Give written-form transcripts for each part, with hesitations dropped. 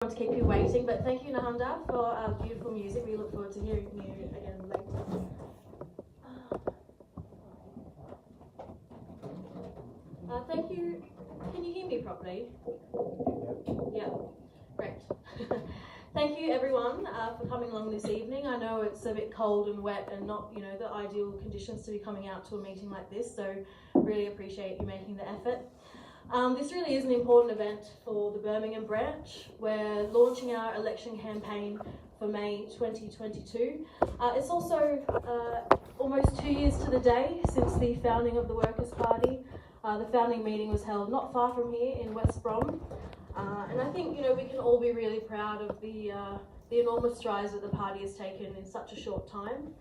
To keep you waiting, but thank you, Nahanda, for beautiful music. We look forward to hearing you again later. Thank you. Can you hear me properly? Yeah, great. Thank you, everyone, for coming along this evening. I know it's a bit cold and wet and not, the ideal conditions to be coming out to a meeting like this, so really appreciate you making the effort. This really is an important event for the Birmingham branch. We're launching our election campaign for May 2022. It's also almost 2 years to the day since the founding of the Workers' Party. The founding meeting was held not far from here in West Brom. And I think, we can all be really proud of the enormous strides that the party has taken in such a short time.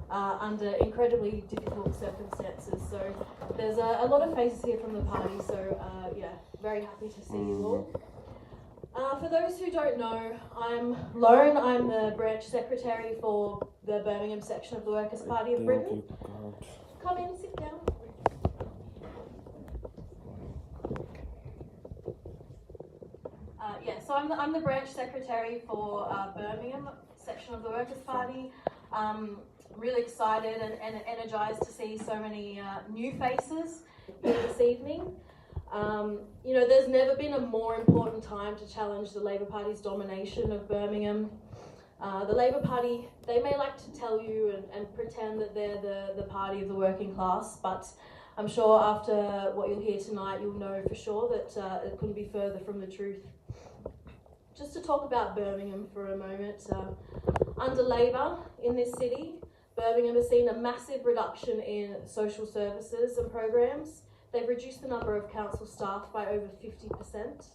Under incredibly difficult circumstances. So there's a lot of faces here from the party, so very happy to see you all. For those who don't know, I'm Lauren. I'm the branch secretary for the Birmingham section of the Workers' Party of Britain. Come in, sit down. So I'm the branch secretary for Birmingham section of the Workers' Party. Really excited and energised to see so many new faces here this evening. There's never been a more important time to challenge the Labor Party's domination of Birmingham. The Labor Party, they may like to tell you and pretend that they're the party of the working class, but I'm sure after what you'll hear tonight, you'll know for sure that it couldn't be further from the truth. Just to talk about Birmingham for a moment, under Labor in this city, Birmingham has seen a massive reduction in social services and programs. They've reduced the number of council staff by over 50%.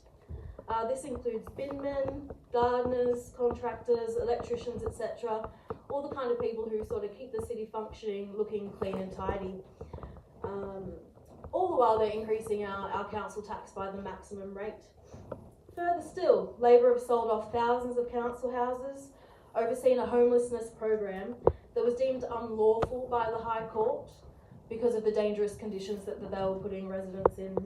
This includes binmen, gardeners, contractors, electricians, etc. All the kind of people who sort of keep the city functioning, looking clean and tidy. All the while they're increasing our council tax by the maximum rate. Further still, Labor have sold off thousands of council houses, overseen a homelessness program that was deemed unlawful by the High Court because of the dangerous conditions that they were putting residents in.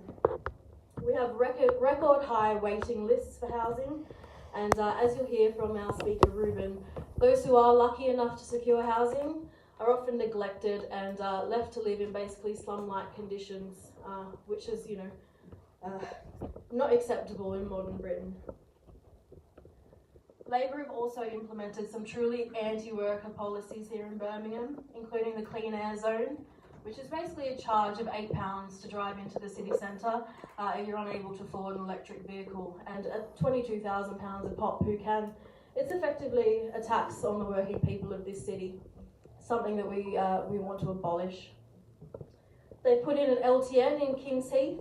We have record high waiting lists for housing, and as you'll hear from our speaker Reuben, those who are lucky enough to secure housing are often neglected and left to live in basically slum-like conditions, which is, not acceptable in modern Britain. Labor have also implemented some truly anti-worker policies here in Birmingham, including the Clean Air Zone, which is basically a charge of £8 to drive into the city centre if you're unable to afford an electric vehicle, and at £22,000 a pop who can. It's effectively a tax on the working people of this city, something that we want to abolish. They put in an LTN in Kings Heath,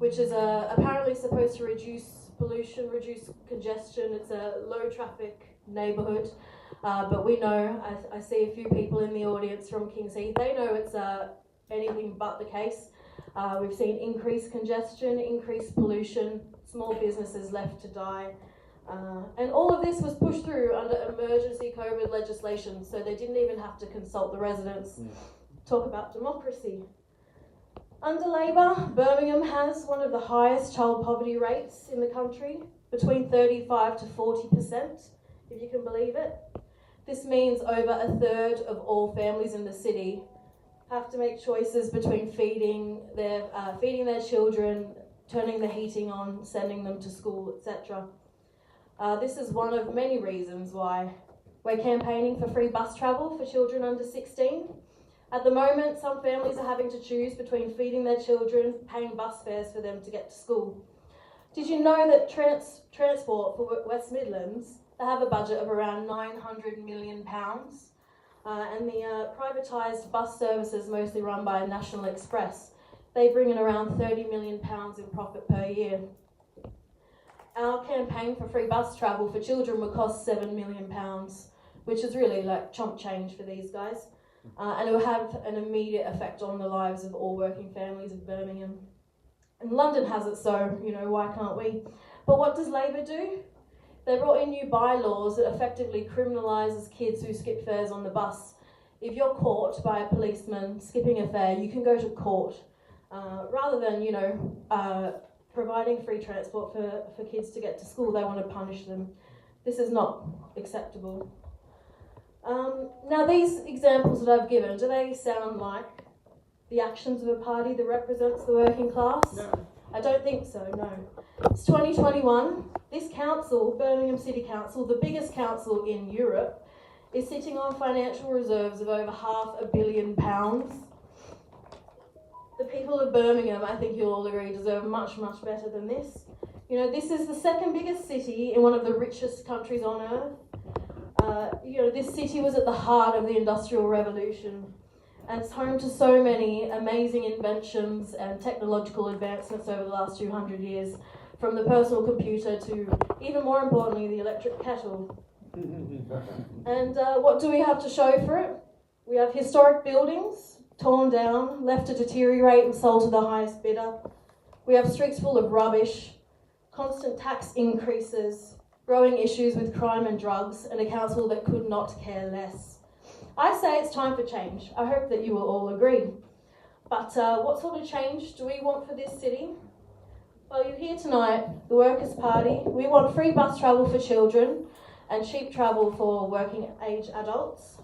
which is apparently supposed to reduce pollution, reduce congestion. It's a low traffic neighbourhood, but we know, I see a few people in the audience from Kings Heath, they know it's anything but the case. We've seen increased congestion, increased pollution, small businesses left to die. And all of this was pushed through under emergency COVID legislation, so they didn't even have to consult the residents. Talk about democracy. Under Labor, Birmingham has one of the highest child poverty rates in the country, between 35 to 40%, if you can believe it. This means over a third of all families in the city have to make choices between feeding their children, turning the heating on, sending them to school, etc. This is one of many reasons why we're campaigning for free bus travel for children under 16. At the moment, some families are having to choose between feeding their children, paying bus fares for them to get to school. Did you know that transport for West Midlands, they have a budget of around £900 million, and the privatised bus services mostly run by National Express, they bring in around £30 million in profit per year. Our campaign for free bus travel for children would cost £7 million, which is really like chump change for these guys. And it will have an immediate effect on the lives of all working families of Birmingham. And London has it, so, why can't we? But what does Labor do? They brought in new bylaws that effectively criminalises kids who skip fares on the bus. If you're caught by a policeman skipping a fare, you can go to court. Rather than, providing free transport for kids to get to school, they want to punish them. This is not acceptable. Now, these examples that I've given, do they sound like the actions of a party that represents the working class? No. I don't think so, no. It's 2021. This council, Birmingham City Council, the biggest council in Europe, is sitting on financial reserves of over £500 million. The people of Birmingham, I think you'll all agree, deserve much, much better than this. You know, this is the second biggest city in one of the richest countries on earth. This city was at the heart of the Industrial Revolution, and it's home to so many amazing inventions and technological advancements over the last 200 years, from the personal computer to, even more importantly, the electric kettle. And what do we have to show for it? We have historic buildings, torn down, left to deteriorate and sold to the highest bidder. We have streets full of rubbish, constant tax increases, growing issues with crime and drugs, and a council that could not care less. I say it's time for change. I hope that you will all agree. But what sort of change do we want for this city? Well, you're here tonight, the Workers' Party. We want free bus travel for children and cheap travel for working age adults.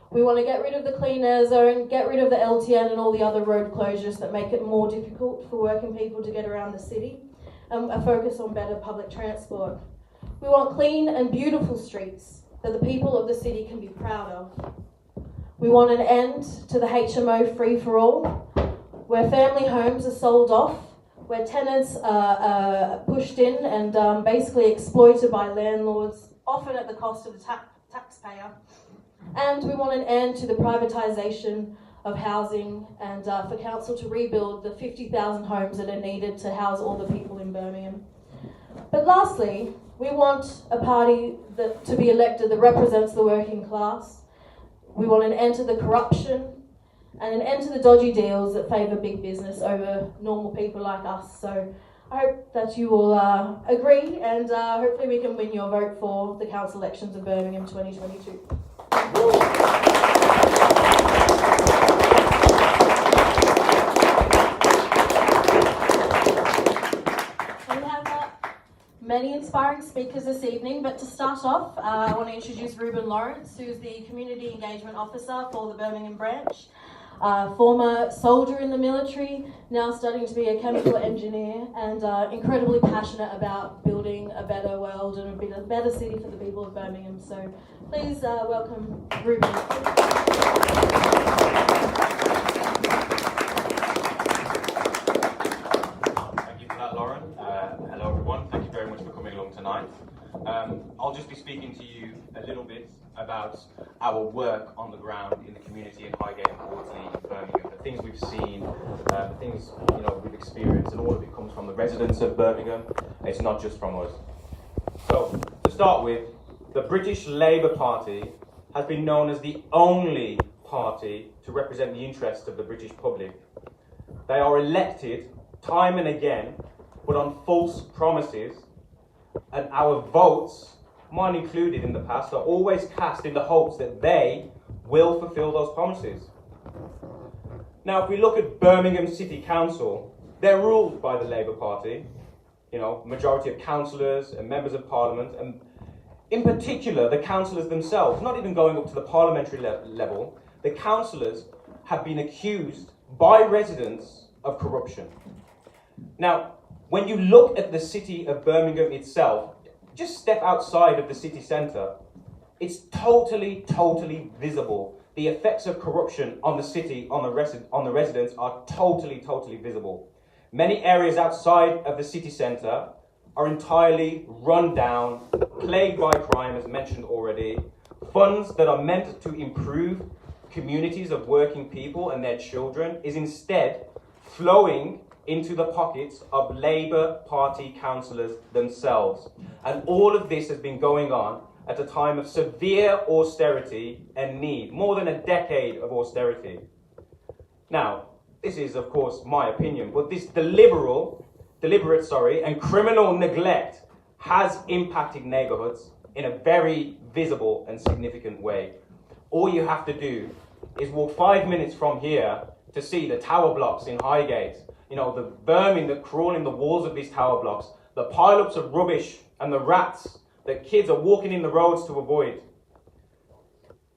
We want to get rid of the clean air zone, get rid of the LTN and all the other road closures that make it more difficult for working people to get around the city, and a focus on better public transport. We want clean and beautiful streets that the people of the city can be proud of. We want an end to the HMO free-for-all, where family homes are sold off, where tenants are pushed in and basically exploited by landlords, often at the cost of the taxpayer. And we want an end to the privatisation of housing and for council to rebuild the 50,000 homes that are needed to house all the people in Birmingham. But lastly, we want a party to be elected that represents the working class. We want an end to the corruption and an end to the dodgy deals that favour big business over normal people like us. So I hope that you will agree, and hopefully we can win your vote for the council elections of Birmingham 2022. Many inspiring speakers this evening, but to start off, I want to introduce Reuben Lawrence, who's the Community Engagement Officer for the Birmingham branch, former soldier in the military, now studying to be a chemical engineer, and incredibly passionate about building a better world and a better city for the people of Birmingham. So please welcome Reuben. Tonight. I'll just be speaking to you a little bit about our work on the ground in the community in Highgate and Horsley in Birmingham, the things we've seen, the things we've experienced, and all of it comes from the residents of Birmingham. It's not just from us. So, to start with, the British Labour Party has been known as the only party to represent the interests of the British public. They are elected time and again, but on false promises. And our votes, mine included in the past, are always cast in the hopes that they will fulfil those promises. Now, if we look at Birmingham City Council, they're ruled by the Labour Party, majority of councillors and members of Parliament, and in particular, the councillors themselves, not even going up to the parliamentary level, the councillors have been accused by residents of corruption. Now, when you look at the city of Birmingham itself, just step outside of the city centre, it's totally visible. The effects of corruption on the city, on the residents, are totally visible. Many areas outside of the city centre are entirely run down, plagued by crime, as mentioned already. Funds that are meant to improve communities of working people and their children is instead flowing into the pockets of Labour Party councillors themselves. And all of this has been going on at a time of severe austerity and need, more than a decade of austerity. Now, this is, of course, my opinion, but this deliberate and criminal neglect has impacted neighbourhoods in a very visible and significant way. All you have to do is walk 5 minutes from here to see the tower blocks in Highgate, the vermin that crawl in the walls of these tower blocks, the pile-ups of rubbish and the rats that kids are walking in the roads to avoid.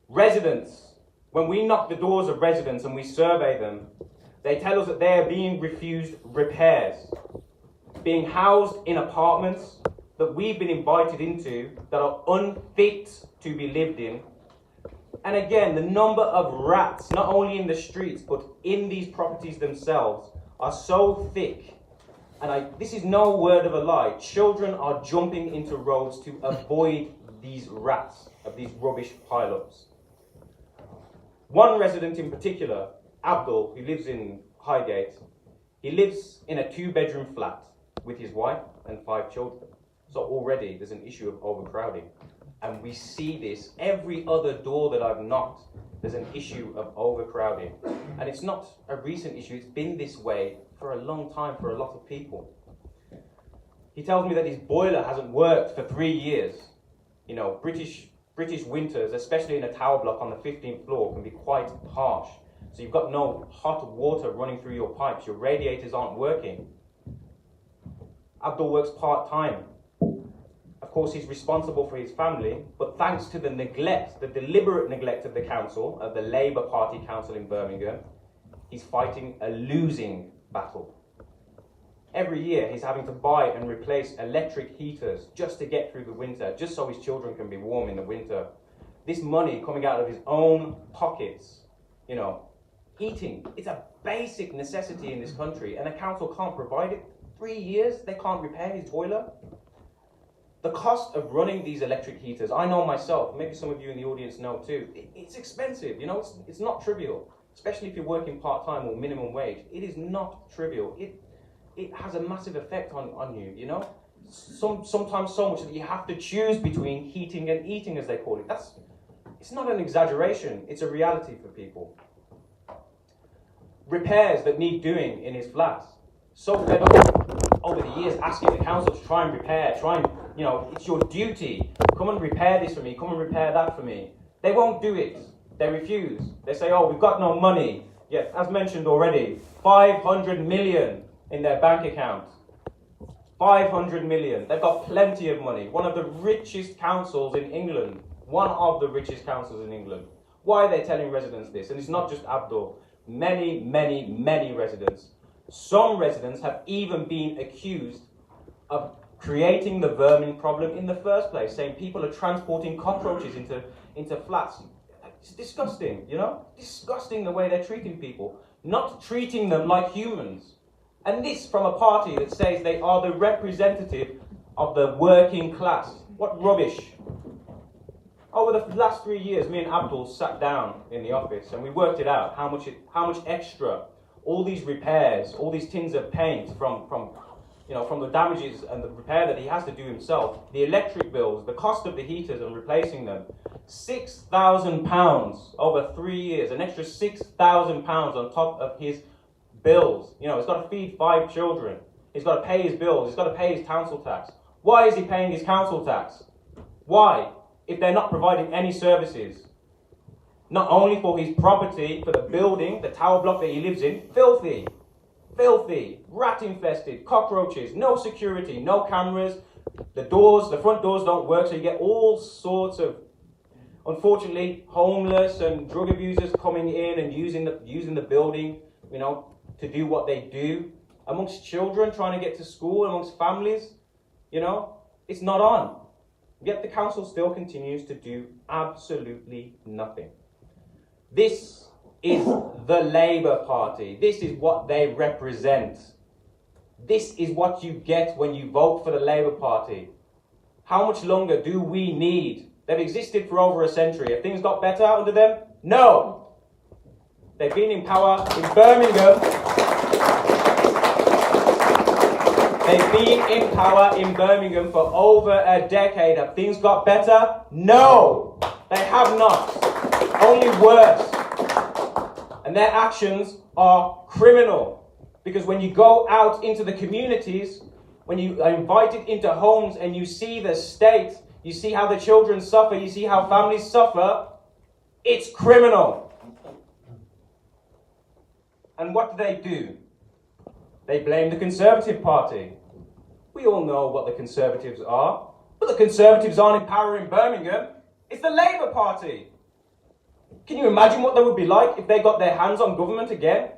Residents, when we knock the doors of residents and we survey them, they tell us that they are being refused repairs, being housed in apartments that we've been invited into that are unfit to be lived in. And again, the number of rats, not only in the streets, but in these properties themselves, are so thick. And this is no word of a lie. Children are jumping into roads to avoid these rats of these rubbish pile-ups. One resident in particular, Abdul, who lives in Highgate, he lives in a 2-bedroom flat with his wife and 5 children. So already there's an issue of overcrowding. And we see this every other door that I've knocked. There's an issue of overcrowding. And it's not a recent issue. It's been this way for a long time for a lot of people. He tells me that his boiler hasn't worked for 3 years. British winters, especially in a tower block on the 15th floor, can be quite harsh. So you've got no hot water running through your pipes. Your radiators aren't working. Abdul works part-time. Of course, he's responsible for his family, but thanks to the neglect, the deliberate neglect of the council, of the Labour Party council in Birmingham, he's fighting a losing battle. Every year, he's having to buy and replace electric heaters just to get through the winter, just so his children can be warm in the winter. This money coming out of his own pockets, heating, it's a basic necessity in this country, and the council can't provide it. 3 years, they can't repair his boiler. The cost of running these electric heaters, I know myself, maybe some of you in the audience know too, it's expensive, it's not trivial, especially if you're working part-time or minimum wage. It is not trivial. It has a massive effect on you, sometimes so much that you have to choose between heating and eating, as they call it. It's not an exaggeration, it's a reality for people. Repairs that need doing in his flats. So fed up over the years asking the council to try and repair, it's your duty. Come and repair this for me, come and repair that for me. They won't do it. They refuse. They say, we've got no money. Yet, as mentioned already, 500 million in their bank account. 500 million. They've got plenty of money. One of the richest councils in England. One of the richest councils in England. Why are they telling residents this? And it's not just Abdul. Many, many, many residents. Some residents have even been accused of creating the vermin problem in the first place, saying people are transporting cockroaches into flats. It's disgusting, Disgusting the way they're treating people. Not treating them like humans. And this from a party that says they are the representative of the working class. What rubbish. Over the last 3 years, me and Abdul sat down in the office and we worked it out, how much extra, all these repairs, all these tins of paint from the damages and the repair that he has to do himself, the electric bills, the cost of the heaters and replacing them, £6,000 over 3 years, an extra £6,000 on top of his bills. He's got to feed 5 children. He's got to pay his bills. He's got to pay his council tax. Why is he paying his council tax? Why? If they're not providing any services. Not only for his property, for the building, the tower block that he lives in, filthy, rat-infested, cockroaches, no security, no cameras, the front doors don't work, so you get all sorts of, unfortunately, homeless and drug abusers coming in and using the building, to do what they do, amongst children trying to get to school, amongst families, it's not on. Yet the council still continues to do absolutely nothing. This is the Labour Party. This is what they represent. This is what you get when you vote for the Labour Party. How much longer do we need? They've existed for over a century. Have things got better under them? No. They've been in power in Birmingham. They've been in power in Birmingham for over a decade. Have things got better? No. They have not. Only worse. And their actions are criminal. Because when you go out into the communities, when you are invited into homes and you see the state, you see how the children suffer, you see how families suffer, it's criminal. And what do? They blame the Conservative Party. We all know what the Conservatives are, but the Conservatives aren't in power in Birmingham. It's the Labour Party. Can you imagine what they would be like if they got their hands on government again?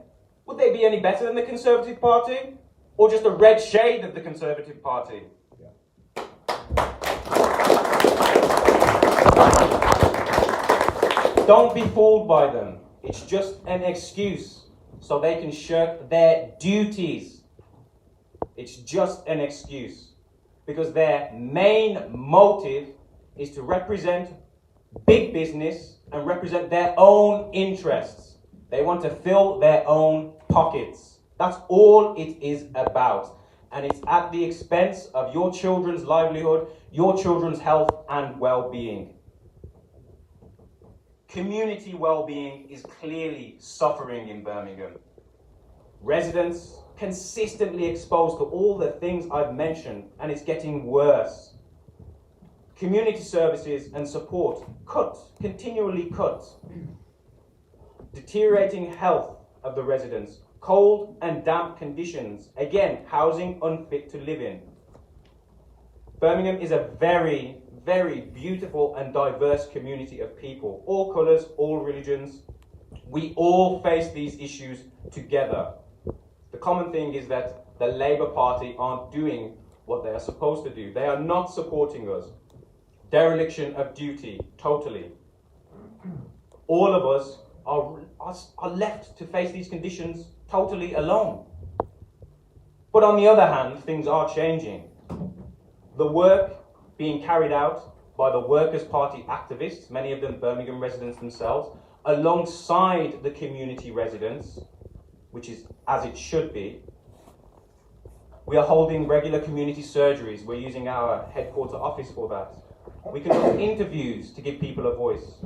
Would they be any better than the Conservative Party? Or just a red shade of the Conservative Party? Yeah. Don't be fooled by them. It's just an excuse so they can shirk their duties. It's just an excuse. Because their main motive is to represent big business and represent their own interests. They want to fill their own pockets. That's all it is about. And it's at the expense of your children's livelihood, your children's health and well-being. Community well-being is clearly suffering in Birmingham. Residents consistently exposed to all the things I've mentioned, and it's getting worse. Community services and support continually cut. Deteriorating health of the residents, cold and damp conditions, again, housing unfit to live in. Birmingham is a very, very beautiful and diverse community of people, all colours, all religions. We all face these issues together. The common thing is that the Labour Party aren't doing what they are supposed to do. They are not supporting us. Dereliction of duty, totally. All of us are left to face these conditions totally alone. But on the other hand, things are changing. The work being carried out by the Workers' Party activists, many of them Birmingham residents themselves, alongside the community residents, which is as it should be. We are holding regular community surgeries. We're using our headquarter office for that. We conduct interviews to give people a voice.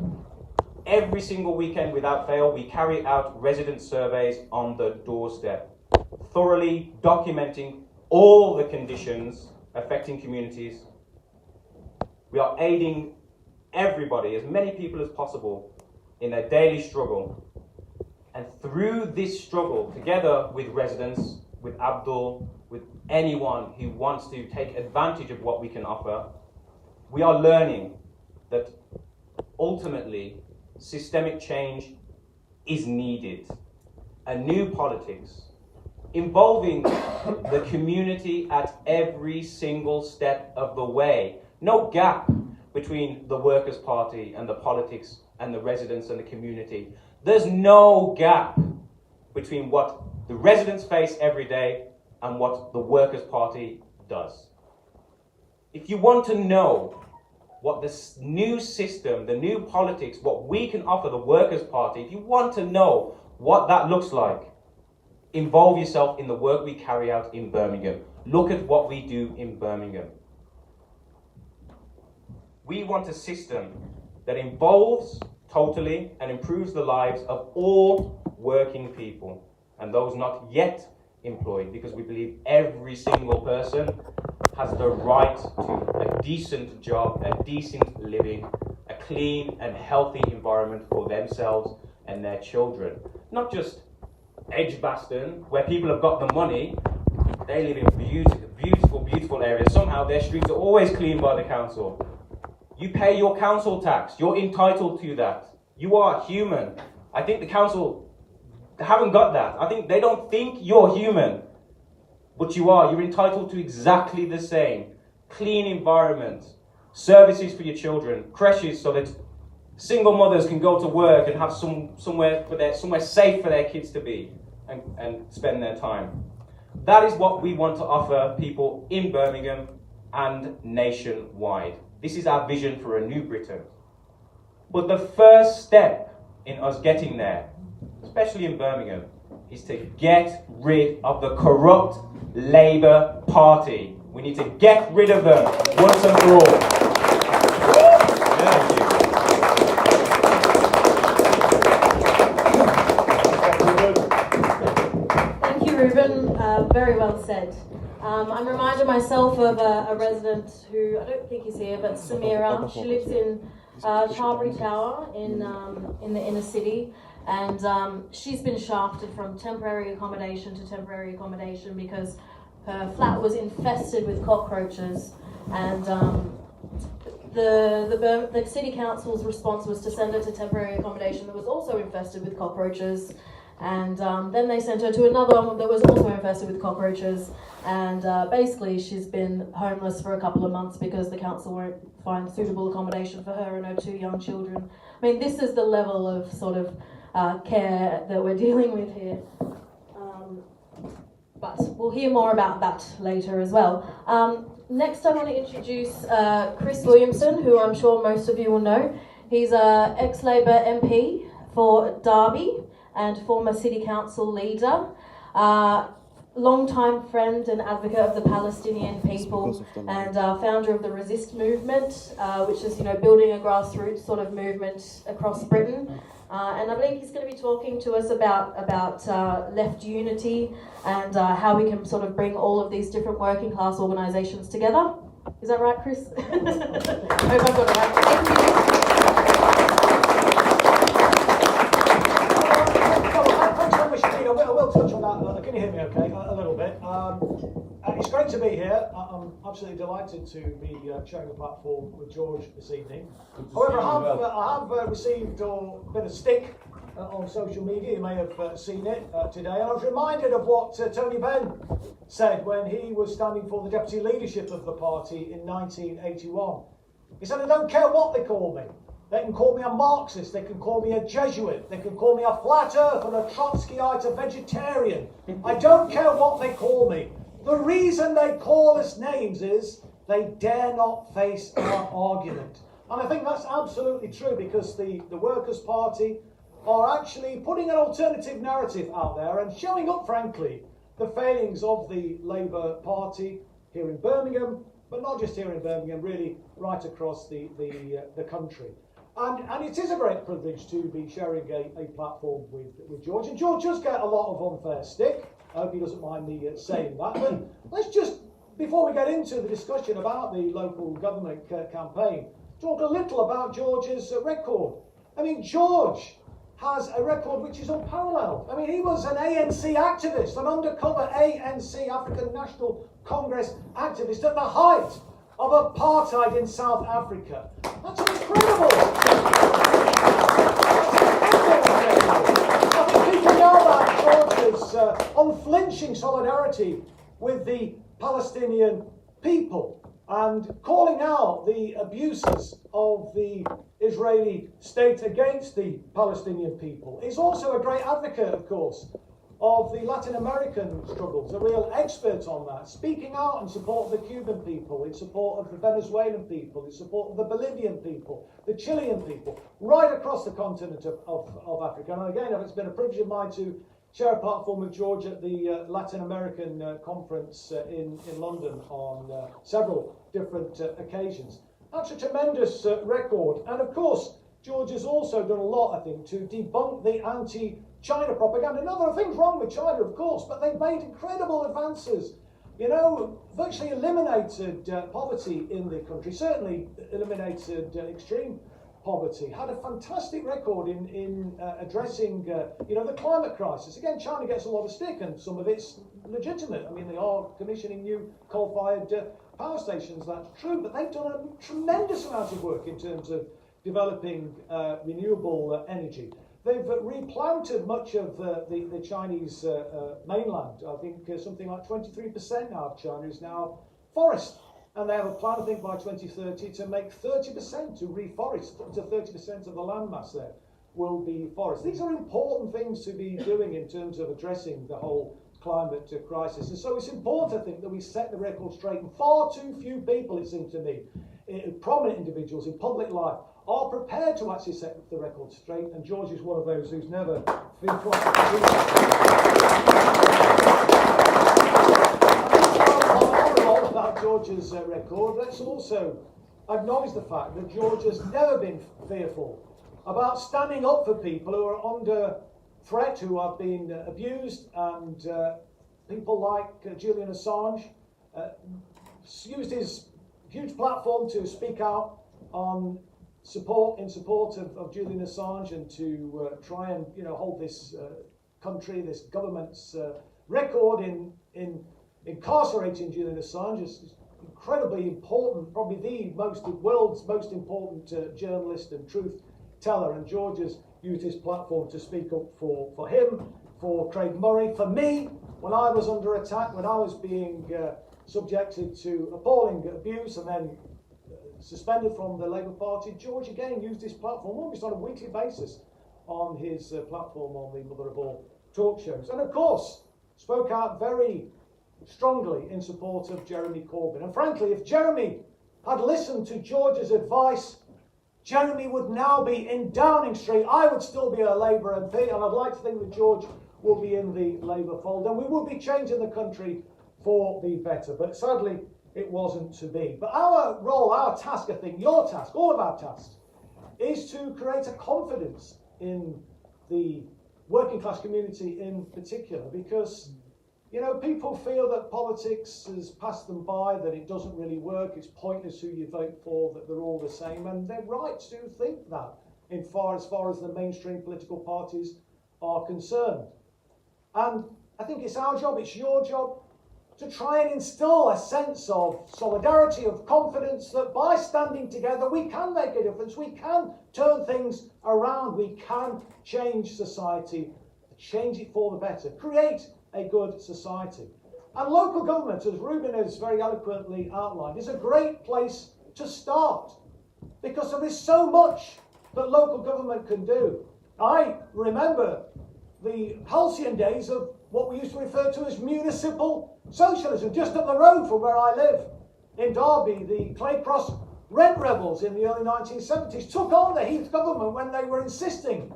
Every single weekend without fail, we carry out resident surveys on the doorstep, thoroughly documenting all the conditions affecting communities. We are aiding everybody, as many people as possible, in their daily struggle. And through this struggle, together with residents, with Abdul, with anyone who wants to take advantage of what we can offer, we are learning that ultimately systemic change is needed. A new politics involving the community at every single step of the way. No gap between the Workers' Party and the politics and the residents and the community. There's no gap between what the residents face every day and what the Workers' Party does. If you want to know what this new system, the new politics, what we can offer the Workers' Party, if you want to know what that looks like, involve yourself in the work we carry out in Birmingham. Look at what we do in Birmingham. We want a system that involves totally and improves the lives of all working people and those not yet employed, because we believe every single person has the right to a decent job, a decent living, a clean and healthy environment for themselves and their children. Not just Edgbaston, where people have got the money, they live in beautiful, beautiful areas. Somehow their streets are always cleaned by the council. You pay your council tax. You're entitled to that. You are human. I think the council haven't got that. I think they don't think you're human. But you are. You're entitled to exactly the same. Clean environment, services for your children, creches so that single mothers can go to work and have somewhere safe for their kids to be and spend their time. That is what we want to offer people in Birmingham and nationwide. This is our vision for a new Britain. But the first step in us getting there, especially in Birmingham, is to get rid of the corrupt Labour Party. We need to get rid of them once and for all. Thank you. Thank you, Reuben. Very well said. I'm reminded myself of a resident who, I don't think is here, but Samira. She lives in Charbury Tower in the inner city. And she's been shafted from temporary accommodation to temporary accommodation because her flat was infested with cockroaches, and the city council's response was to send her to temporary accommodation that was also infested with cockroaches, and then they sent her to another one that was also infested with cockroaches, and basically she's been homeless for a couple of months because the council won't find suitable accommodation for her and her 2 young children. I mean, this is the level of sort of care that we're dealing with here. But we'll hear more about that later as well. Next, I want to introduce Chris Williamson, who I'm sure most of you will know. He's an ex-Labour MP for Derby and former City Council leader. Long-time friend and advocate of the Palestinian people, and founder of the Resist movement, which is, building a grassroots sort of movement across Britain. And I believe he's going to be talking to us about left unity and how we can sort of bring all of these different working class organisations together. Is that right, Chris? I hope I've got it right. Thank you. I will touch on that. Can you hear me okay? A little bit. It's great to be here. I'm absolutely delighted to be sharing a platform with George this evening. However, I have received a bit of stick on social media. You may have seen it today. And I was reminded of what Tony Benn said when he was standing for the deputy leadership of the party in 1981. He said, "I don't care what they call me. They can call me a Marxist, they can call me a Jesuit, they can call me a flat earth and a Trotskyite, a vegetarian. I don't care what they call me. The reason they call us names is they dare not face our argument." And I think that's absolutely true, because the Workers' Party are actually putting an alternative narrative out there and showing up, frankly, the failings of the Labour Party here in Birmingham, but not just here in Birmingham, really right across the country. And it is a great privilege to be sharing a platform with George. And George does get a lot of unfair stick. I hope he doesn't mind me saying that. But let's just, before we get into the discussion about the local government campaign, talk a little about George's record. I mean, George has a record which is unparalleled. I mean, he was an ANC activist, an undercover ANC, African National Congress activist at the height of apartheid in South Africa. That's incredible. I think people know about George's unflinching solidarity with the Palestinian people and calling out the abuses of the Israeli state against the Palestinian people. He's also a great advocate, of course, of the Latin American struggles, a real expert on that, speaking out in support of the Cuban people, in support of the Venezuelan people, in support of the Bolivian people, the Chilean people, right across the continent of Africa. And again, it's been a privilege of mine to share a platform with George at the Latin American conference in London on several different occasions. That's a tremendous record. And of course, George has also done a lot, I think, to debunk the anti-China propaganda. Now, there are things wrong with China, of course, but they've made incredible advances. Virtually eliminated poverty in the country, certainly eliminated extreme poverty, had a fantastic record in addressing, the climate crisis. Again, China gets a lot of stick, and some of it's legitimate. I mean, they are commissioning new coal-fired power stations, that's true, but they've done a tremendous amount of work in terms of developing renewable energy. They've replanted much of the Chinese mainland. I think something like 23% now of China is now forest. And they have a plan, I think, by 2030 to make 30%, to reforest, up to 30% of the landmass there will be forest. These are important things to be doing in terms of addressing the whole climate crisis. And so it's important, I think, that we set the record straight. And far too few people, it seems to me, prominent individuals in public life, are prepared to actually set the record straight. And George is one of those who's never been trying to do that. About George's record, let's also acknowledge the fact that George has never been fearful about standing up for people who are under threat, who have been abused, and people like Julian Assange used his huge platform to speak out on in support of Julian Assange and to try and hold this country, this government's record in incarcerating Julian Assange is incredibly important, probably the world's most important journalist and truth teller. And George has used his platform to speak up for him, for Craig Murray, for me when I was under attack, when I was being subjected to appalling abuse and then suspended from the Labour Party. George again used his platform almost on a weekly basis on his platform on the Mother of All talk shows. And of course, spoke out very strongly in support of Jeremy Corbyn. And frankly, if Jeremy had listened to George's advice, Jeremy would now be in Downing Street. I would still be a Labour MP, and I'd like to think that George will be in the Labour fold, and we would be changing the country for the better. But sadly, it wasn't to be. But our role, our task, I think, your task, all of our tasks, is to create a confidence in the working class community in particular, because people feel that politics has passed them by, that it doesn't really work, it's pointless who you vote for, that they're all the same, and they're right to think that as far as the mainstream political parties are concerned. And I think it's our job, it's your job, to try and instill a sense of solidarity, of confidence, that by standing together we can make a difference, we can turn things around, we can change society, change it for the better, create a good society. And local government, as Reuben has very eloquently outlined, is a great place to start, because there is so much that local government can do. I remember the halcyon days of what we used to refer to as municipal socialism, just up the road from where I live in Derby. The Claycross rent rebels in the early 1970s took on the Heath government when they were insisting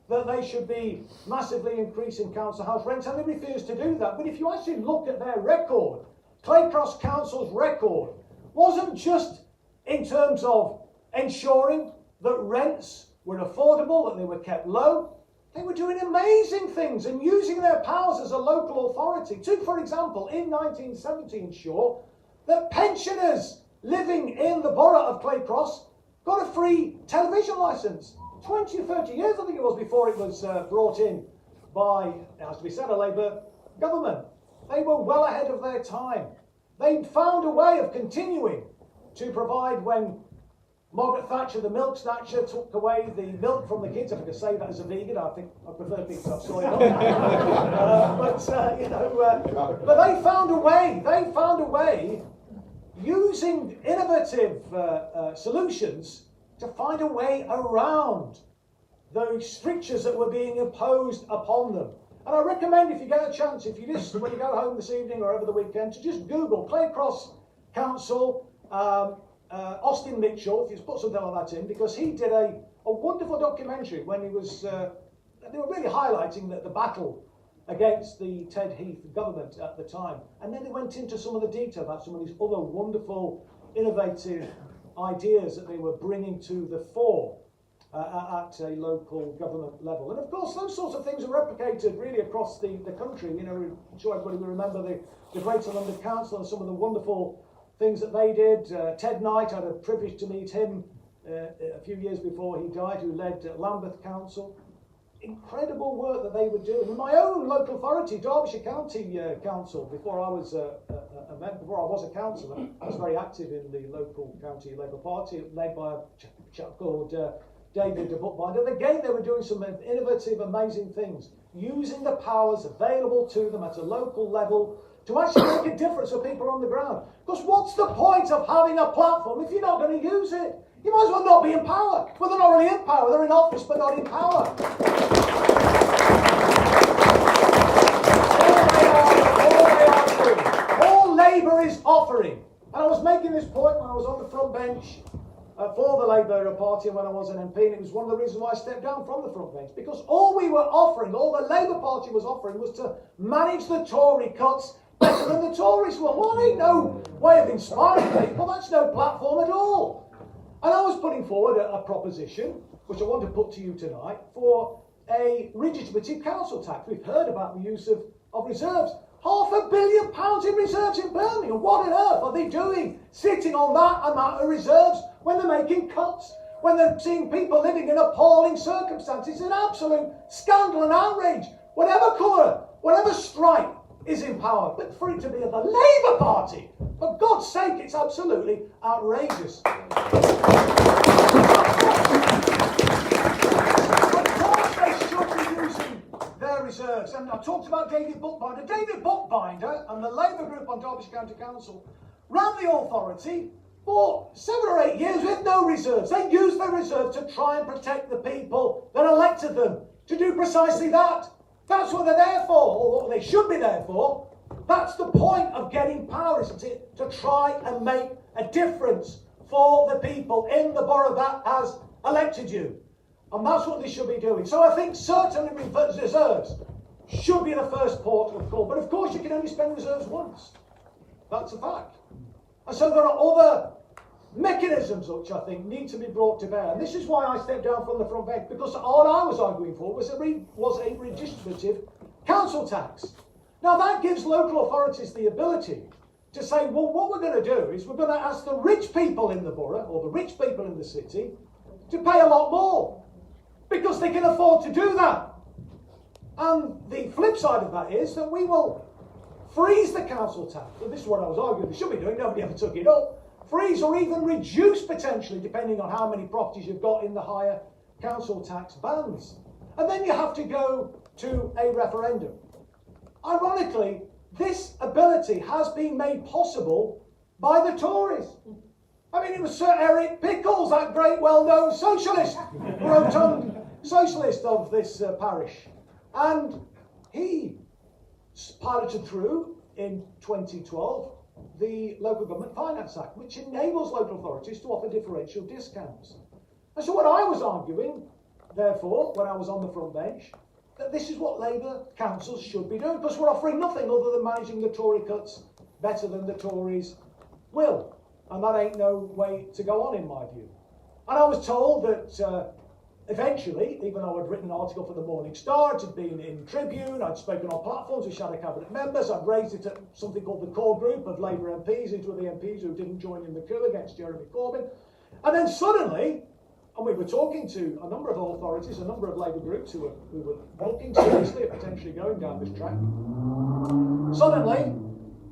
that they should be massively increasing council house rents, and they refused to do that. But if you actually look at their record, Claycross Council's record wasn't just in terms of ensuring that rents were affordable, that they were kept low. They were doing amazing things and using their powers as a local authority to, for example, in 1970 ensure that pensioners living in the borough of Claycross got a free television licence. 20 or 30 years, I think it was, before it was brought in by, it has to be said, a Labour government. They were well ahead of their time. They'd found a way of continuing to provide when Margaret Thatcher, the milk snatcher, took away the milk from the kids. If I could say that as a vegan, I think I prefer pigs to have soy milk. But they found a way. They found a way, using innovative solutions, to find a way around those strictures that were being imposed upon them. And I recommend, if you get a chance, if you just, when you go home this evening or over the weekend, to just Google Claycross Council, Austin Mitchell, if you just put something like that in, because he did a wonderful documentary when he was, they were really highlighting the battle against the Ted Heath government at the time. And then they went into some of the detail about some of these other wonderful, innovative ideas that they were bringing to the fore at a local government level. And of course, those sorts of things are replicated really across the country. I'm sure everybody will remember the Greater London Council and some of the wonderful things that they did. Ted Knight, I had a privilege to meet him a few years before he died, who led Lambeth Council. Incredible work that they were doing. In my own local authority, Derbyshire County Council, before I was a councillor, I was very active in the local county Labour Party, led by a chap called David de Bookbinder. And again, they were doing some innovative, amazing things, using the powers available to them at a local level to actually make a difference for people on the ground. Because what's the point of having a platform if you're not going to use it? You might as well not be in power. Well, they're not really in power. They're in office, but not in power. All Labour is offering. And I was making this point when I was on the front bench for the Labour Party when I was an MP, and it was one of the reasons why I stepped down from the front bench, because all we were offering, all the Labour Party was offering, was to manage the Tory cuts better than the Tories were. Well, that ain't no way of inspiring people. That's no platform at all. And I was putting forward a proposition, which I want to put to you tonight, for a redistributive council tax. We've heard about the use of reserves. £500 million in reserves in Birmingham. What on earth are they doing sitting on that amount of reserves when they're making cuts? when they're seeing people living in appalling circumstances. It's an absolute scandal and outrage. Whatever colour, whatever stripe is in power, but for it to be of the Labour Party, for God's sake, it's absolutely outrageous. Of course they should be using their reserves. And I talked about David Bookbinder. David Bookbinder and the Labour group on Derbyshire County Council ran the authority for 7 or 8 years with no reserves. They used their reserves to try and protect the people that elected them to do precisely that. That's what they're there for, or what they should be there for. That's the point of getting power, isn't it? To try and make a difference for the people in the borough that has elected you. And that's what they should be doing. So I think certainly reserves should be the first port of call. But of course you can only spend reserves once. That's a fact. And so there are other mechanisms which I think need to be brought to bear. And this is why I stepped down from the front bench, because all I was arguing for was a redistributive council tax. Now that gives local authorities the ability to say, well, what we're going to do is we're going to ask the rich people in the borough, or the rich people in the city, to pay a lot more, because they can afford to do that. And the flip side of that is that we will freeze the council tax. And this is what I was arguing they should be doing, nobody ever took it up. Freeze or even reduce potentially, depending on how many properties you've got in the higher council tax bands. And then you have to go to a referendum. Ironically, this ability has been made possible by the Tories. I mean, it was Sir Eric Pickles, that great well-known socialist, rotund socialist of this parish. And he piloted through in 2012 the Local Government Finance Act, which enables local authorities to offer differential discounts. And so what I was arguing, therefore, when I was on the front bench, that this is what Labour councils should be doing, because we're offering nothing other than managing the Tory cuts better than the Tories will. And that ain't no way to go on, in my view. And I was told that eventually, even though I'd written an article for the Morning Star, it had been in Tribune, I'd spoken on platforms with shadow cabinet members, I'd raised it at something called the core group of Labour MPs, these were the MPs who didn't join in the coup against Jeremy Corbyn. And then suddenly, and we were talking to a number of authorities, a number of Labour groups who were looking seriously at potentially going down this track, suddenly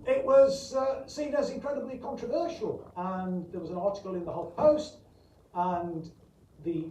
it was seen as incredibly controversial. And there was an article in the Huff Post, and the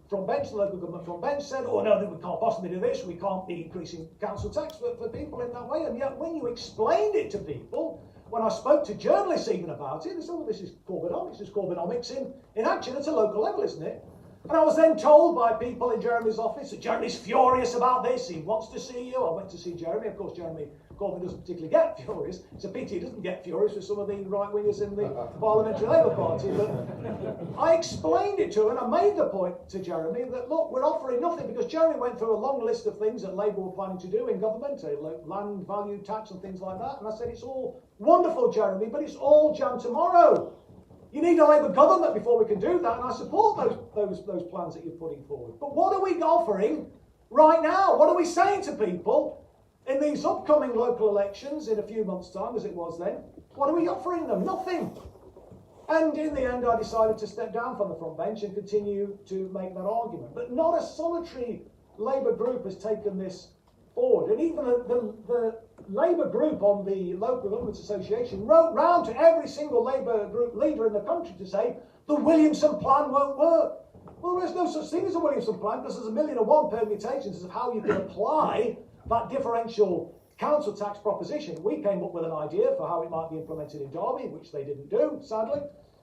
front bench, the local government front bench, said, oh no, we can't possibly do this, we can't be increasing council tax for people in that way. And yet when you explained it to people, when I spoke to journalists even about it, they said, well, this is Corbynomics, this is Corbynomics in action at a local level, isn't it? And I was then told by people in Jeremy's office that Jeremy's furious about this, he wants to see you. I went to see Jeremy. Of course, Jeremy Corbyn doesn't particularly get furious. It's a pity he doesn't get furious with some of the right-wingers in the Parliamentary Labour Party. But I explained it to him, and I made the point to Jeremy that, look, we're offering nothing, because Jeremy went through a long list of things that Labour were planning to do in government, land value tax and things like that. And I said, it's all wonderful, Jeremy, but it's all jam tomorrow. You need a Labour government before we can do that, and I support those plans that you're putting forward. But what are we offering right now? What are we saying to people in these upcoming local elections in a few months' time, as it was then? What are we offering them? Nothing. And in the end, I decided to step down from the front bench and continue to make that argument. But not a solitary Labour group has taken this forward. And even the Labour group on the Local Government Association wrote round to every single Labour group leader in the country to say the Williamson plan won't work. Well, there's no such thing as a Williamson plan, because there's 1,001 permutations of how you can apply that differential council tax proposition. We came up with an idea for how it might be implemented in Derby, which they didn't do, sadly.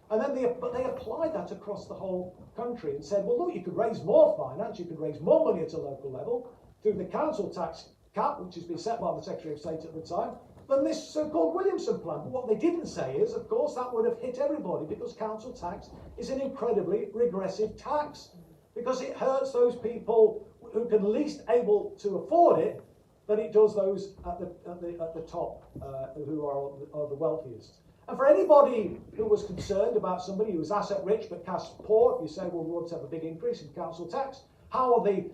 And then they applied that across the whole country and said, well, look, you could raise more finance, you could raise more money at a local level through the council tax cap, which has been set by the Secretary of State at the time, than this so-called Williamson plan. But what they didn't say is, of course, that would have hit everybody, because council tax is an incredibly regressive tax, because it hurts those people who can least able to afford it, than it does those at the top, who are the wealthiest. And for anybody who was concerned about somebody who was asset rich but cash poor, if you say, well, we want to have a big increase in council tax, how are they,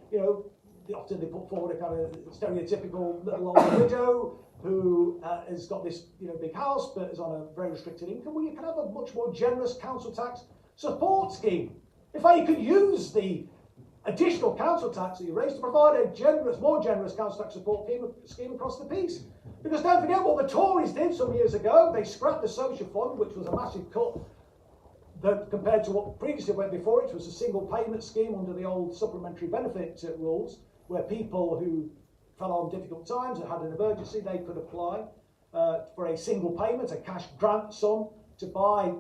often they put forward a kind of stereotypical little old widow who has got this big house but is on a very restricted income. Well, you can have a much more generous council tax support scheme. In fact, you could use the additional council tax that you raised to provide a more generous council tax support scheme across the piece. Because don't forget what the Tories did some years ago. They scrapped the social fund, which was a massive cut compared to what previously went before it, which was a single payment scheme under the old supplementary benefit rules, where people who fell on difficult times and had an emergency, they could apply for a single payment, a cash grant sum, to buy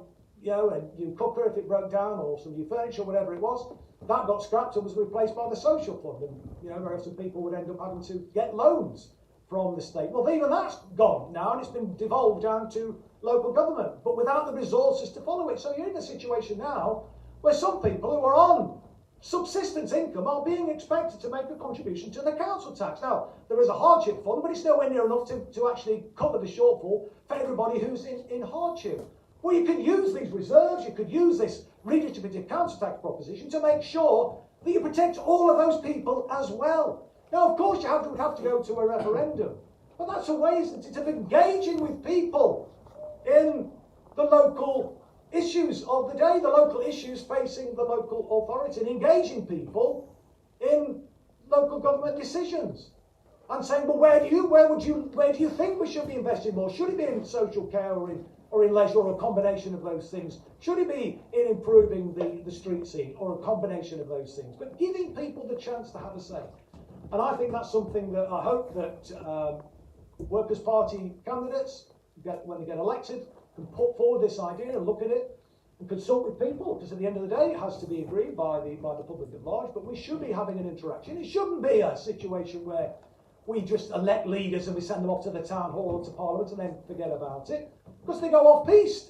a new cooker if it broke down, or some new furniture, whatever it was. That got scrapped and was replaced by the social fund. And very often people would end up having to get loans from the state. Well, even that's gone now, and it's been devolved down to local government, but without the resources to follow it. So you're in a situation now where some people who are on subsistence income are being expected to make a contribution to the council tax. Now, there is a hardship fund, but it's nowhere near enough to actually cover the shortfall for everybody who's in hardship. Well, you could use these reserves, you could use this redistributive council tax proposition to make sure that you protect all of those people as well. Now, of course, you would have to go to a referendum, but that's a way, isn't it, of engaging with people in the local issues of the day, the local issues facing the local authority, and engaging people in local government decisions, and saying, well, where do you think we should be investing more? Should it be in social care or in leisure, or a combination of those things? Should it be in improving the street scene, or a combination of those things? But giving people the chance to have a say. And I think that's something that I hope that Workers' Party candidates, when they get elected, can put forward this idea and look at it and consult with people, because at the end of the day it has to be agreed by the public at large, but we should be having an interaction. It shouldn't be a situation where we just elect leaders and we send them off to the town hall or to Parliament and then forget about it, because they go off-piste.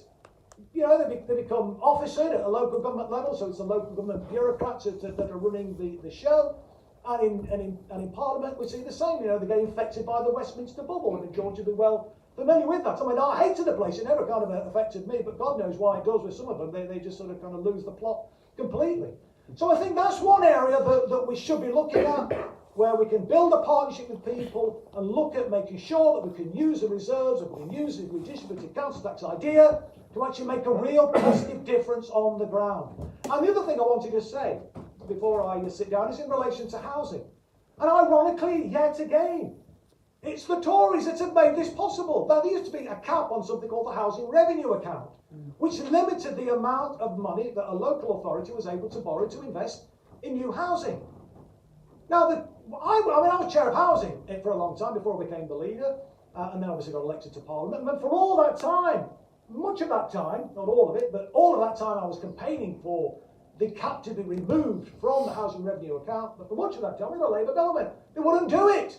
They become officered at a local government level, so it's the local government bureaucrats that are running the show. And in Parliament we see the same. They get infected by the Westminster bubble, and George will be well familiar with that. I mean, I hated the place. It never kind of affected me, but God knows why it does with some of them. They just sort of kind of lose the plot completely. So I think that's one area that we should be looking at, where we can build a partnership with people and look at making sure that we can use the reserves and we can use the redistributive council tax idea to actually make a real positive difference on the ground. And the other thing I wanted to say before I sit down is in relation to housing. And ironically, yet again, it's the Tories that have made this possible. Now, there used to be a cap on something called the housing revenue account, which limited the amount of money that a local authority was able to borrow to invest in new housing. Now, I was chair of housing for a long time before I became the leader, and then obviously got elected to Parliament. And for all that time, much of that time, not all of it, but all of that time I was campaigning for the cap to be removed from the housing revenue account. But for much of that time, we were a Labour government. They wouldn't do it.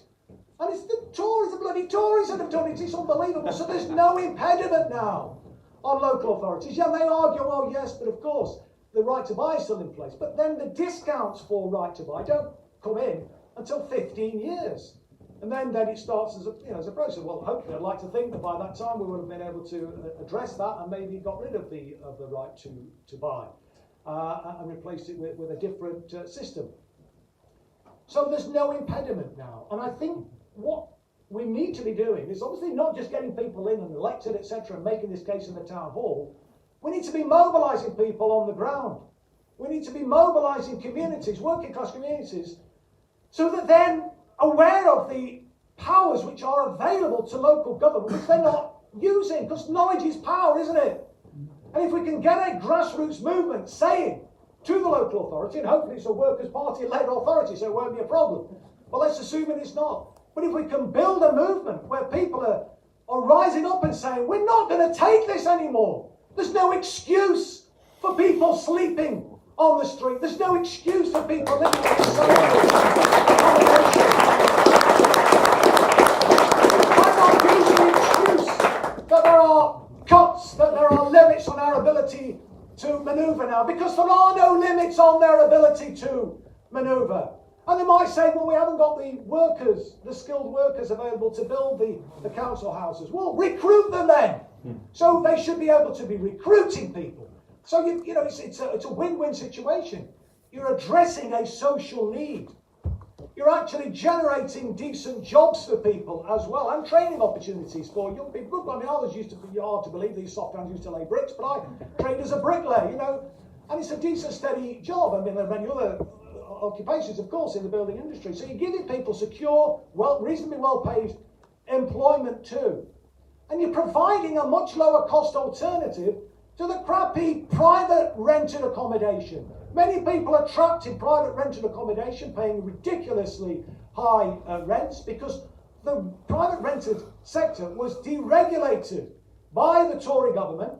And it's the Tories, the bloody Tories that have done it. It's unbelievable. So there's no impediment now on local authorities. Yeah, they argue, well, yes, but of course, the right to buy is still in place. But then the discounts for right to buy don't come in until 15 years. And then it starts as a process. Well, hopefully, I'd like to think that by that time we would have been able to address that and maybe got rid of the right to buy and replaced it with a different system. So there's no impediment now. And I think what we need to be doing is obviously not just getting people in and elected, etc., and making this case in the town hall. We need to be mobilising people on the ground. We need to be mobilising communities, working class communities, so that they're aware of the powers which are available to local government, which they're not using, because knowledge is power, isn't it? And if we can get a grassroots movement saying to the local authority, and hopefully it's a Workers' Party-led authority, so it won't be a problem, but let's assume it is not. But if we can build a movement where people are rising up and saying, we're not going to take this anymore. There's no excuse for people sleeping on the street. There's no excuse for people living in social accommodation. I'm not using the excuse that there are cuts, that there are limits on our ability to manoeuvre now, because there are no limits on their ability to manoeuvre. And they might say, well, we haven't got the workers, the skilled workers available to build the council houses. Well, recruit them then. So they should be able to be recruiting people. So, it's a win-win situation. You're addressing a social need. You're actually generating decent jobs for people as well, and training opportunities for young people. I mean, I was used to be hard to believe these soft hands used to lay bricks, but I trained as a bricklayer, And it's a decent, steady job. I mean, there are many other occupations, of course, in the building industry. So you're giving people secure, reasonably well-paid employment too. And you're providing a much lower cost alternative to the crappy private rented accommodation. Many people are trapped in private rented accommodation, paying ridiculously high rents because the private rented sector was deregulated by the Tory government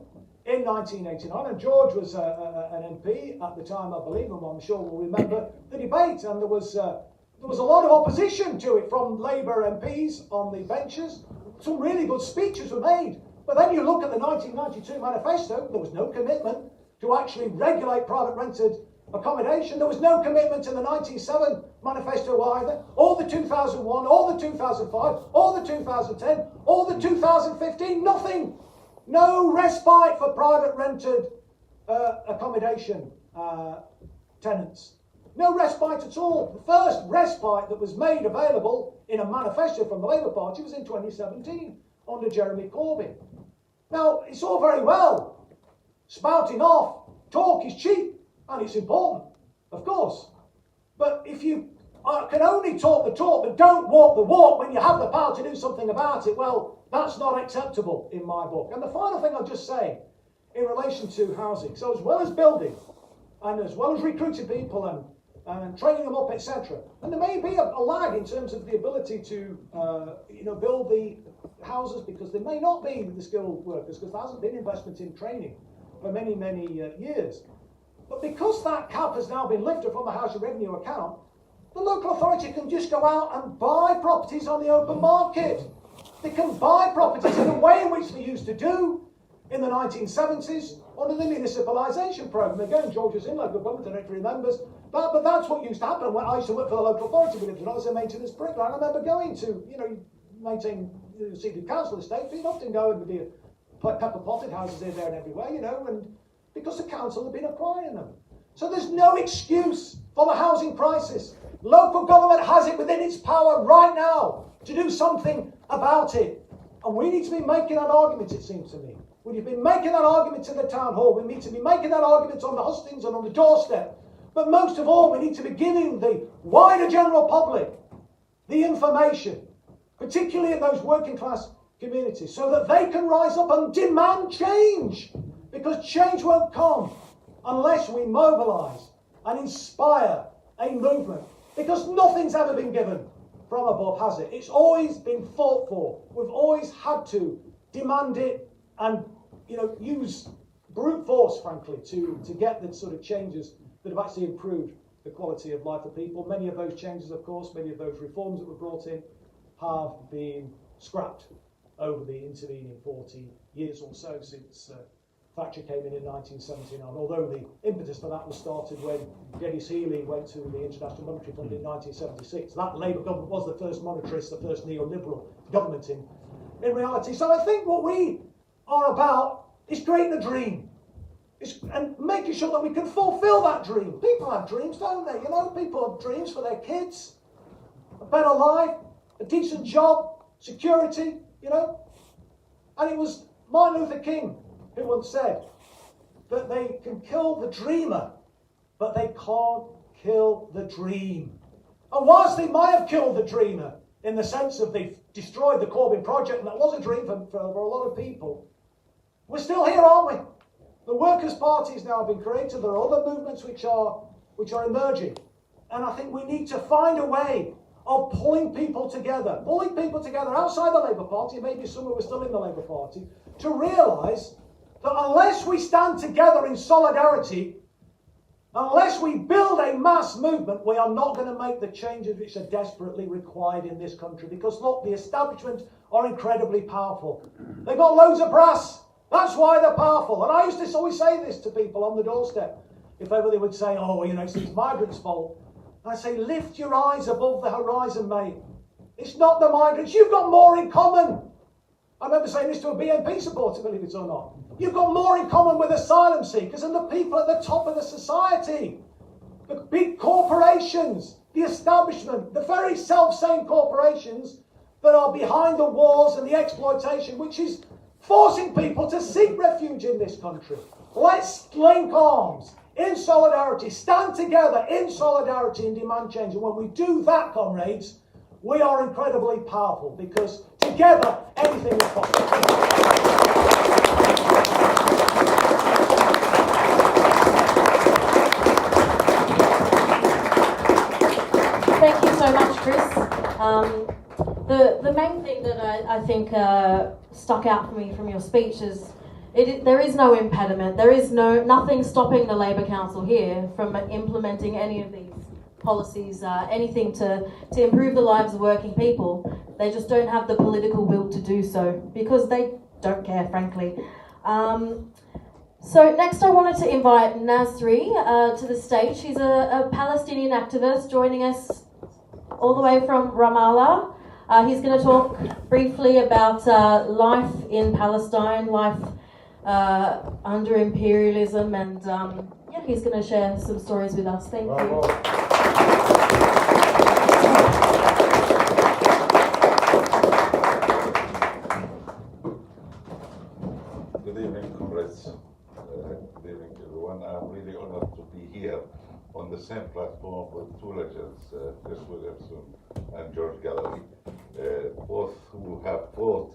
in 1989, and George was an MP at the time, I believe, and I'm sure will remember the debate, and there was a lot of opposition to it from Labour MPs on the benches. Some really good speeches were made, but then you look at the 1992 manifesto, there was no commitment to actually regulate private rented accommodation. There was no commitment in the 1997 manifesto either, or the 2001, or the 2005, or the 2010, or the 2015, nothing. No respite for private rented accommodation tenants. No respite at all. The first respite that was made available in a manifesto from the Labour Party was in 2017 under Jeremy Corbyn. Now, it's all very well spouting off. Talk is cheap and it's important, of course. But if you can only talk the talk but don't walk the walk when you have the power to do something about it, well, that's not acceptable in my book. And the final thing I'll just say in relation to housing, so as well as building and as well as recruiting people and training them up, etc., and there may be a lag in terms of the ability to build the houses because there may not be the skilled workers because there hasn't been investment in training for many, many years. But because that cap has now been lifted from the housing revenue account, the local authority can just go out and buy properties on the open market. They can buy properties in a way in which they used to do in the 1970s under the municipalisation programme. Again, George was in local government, I don't know if he remembers, but that's what used to happen. When I used to work for the local authority, believe it or not, as a maintenance bricklayer. I remember going to, maintain the city council estate, so you'd often go and there'd be pepper potted houses here, there and everywhere, and because the council had been acquiring them. So there's no excuse for the housing crisis. Local government has it within its power right now to do something about it. And we need to be making that argument, it seems to me. We've been making that argument in the town hall. We need to be making that argument on the hustings and on the doorstep. But most of all, we need to be giving the wider general public the information, particularly in those working class communities, so that they can rise up and demand change. Because change won't come unless we mobilise and inspire a movement. Because nothing's ever been given from above, has it? It's always been fought for. We've always had to demand it and, use brute force, frankly, to get the sort of changes that have actually improved the quality of life of people. Many of those changes, of course, many of those reforms that were brought in have been scrapped over the intervening 40 years or so since Thatcher came in 1979, although the impetus for that was started when Geddes Healy went to the International Monetary Fund in 1976. That Labour government was the first monetarist, the first neoliberal government in reality. So I think what we are about is creating a dream. And making sure that we can fulfil that dream. People have dreams, don't they? People have dreams for their kids. A better life, a decent job, security, And it was Martin Luther King who once said that they can kill the dreamer, but they can't kill the dream. And whilst they might have killed the dreamer, in the sense of they've destroyed the Corbyn project, and that was a dream for a lot of people, we're still here, aren't we? The Workers' Party has now been created. There are other movements which are emerging. And I think we need to find a way of pulling people together outside the Labour Party, maybe some who are still in the Labour Party, to realise that unless we stand together in solidarity, unless we build a mass movement, we are not going to make the changes which are desperately required in this country. Because look, the establishment are incredibly powerful. They've got loads of brass. That's why they're powerful. And I used to always say this to people on the doorstep. If ever they would say, it's these migrants' fault. And I say, lift your eyes above the horizon, mate. It's not the migrants. You've got more in common. I remember saying this to a BNP supporter, believe it or not. You've got more in common with asylum seekers and the people at the top of the society. The big corporations, the establishment, the very self-same corporations that are behind the wars and the exploitation, which is forcing people to seek refuge in this country. Let's link arms in solidarity, stand together in solidarity and demand change. And when we do that, comrades, we are incredibly powerful, because together anything is possible. Thank you so much, Chris. The main thing that I think stuck out for me from your speech is there is no impediment. There is nothing stopping the Labour Council here from implementing any of these policies, anything to improve the lives of working people. They just don't have the political will to do so, because they don't care, frankly. So next I wanted to invite Nasri to the stage. She's a Palestinian activist joining us all the way from Ramallah. He's going to talk briefly about life in Palestine, life under imperialism, and he's going to share some stories with us. Thank you. Good evening, comrades. Good evening, everyone. I'm really honored to be here on the same platform with two legends, Chris Williamson and George Galloway, both who have fought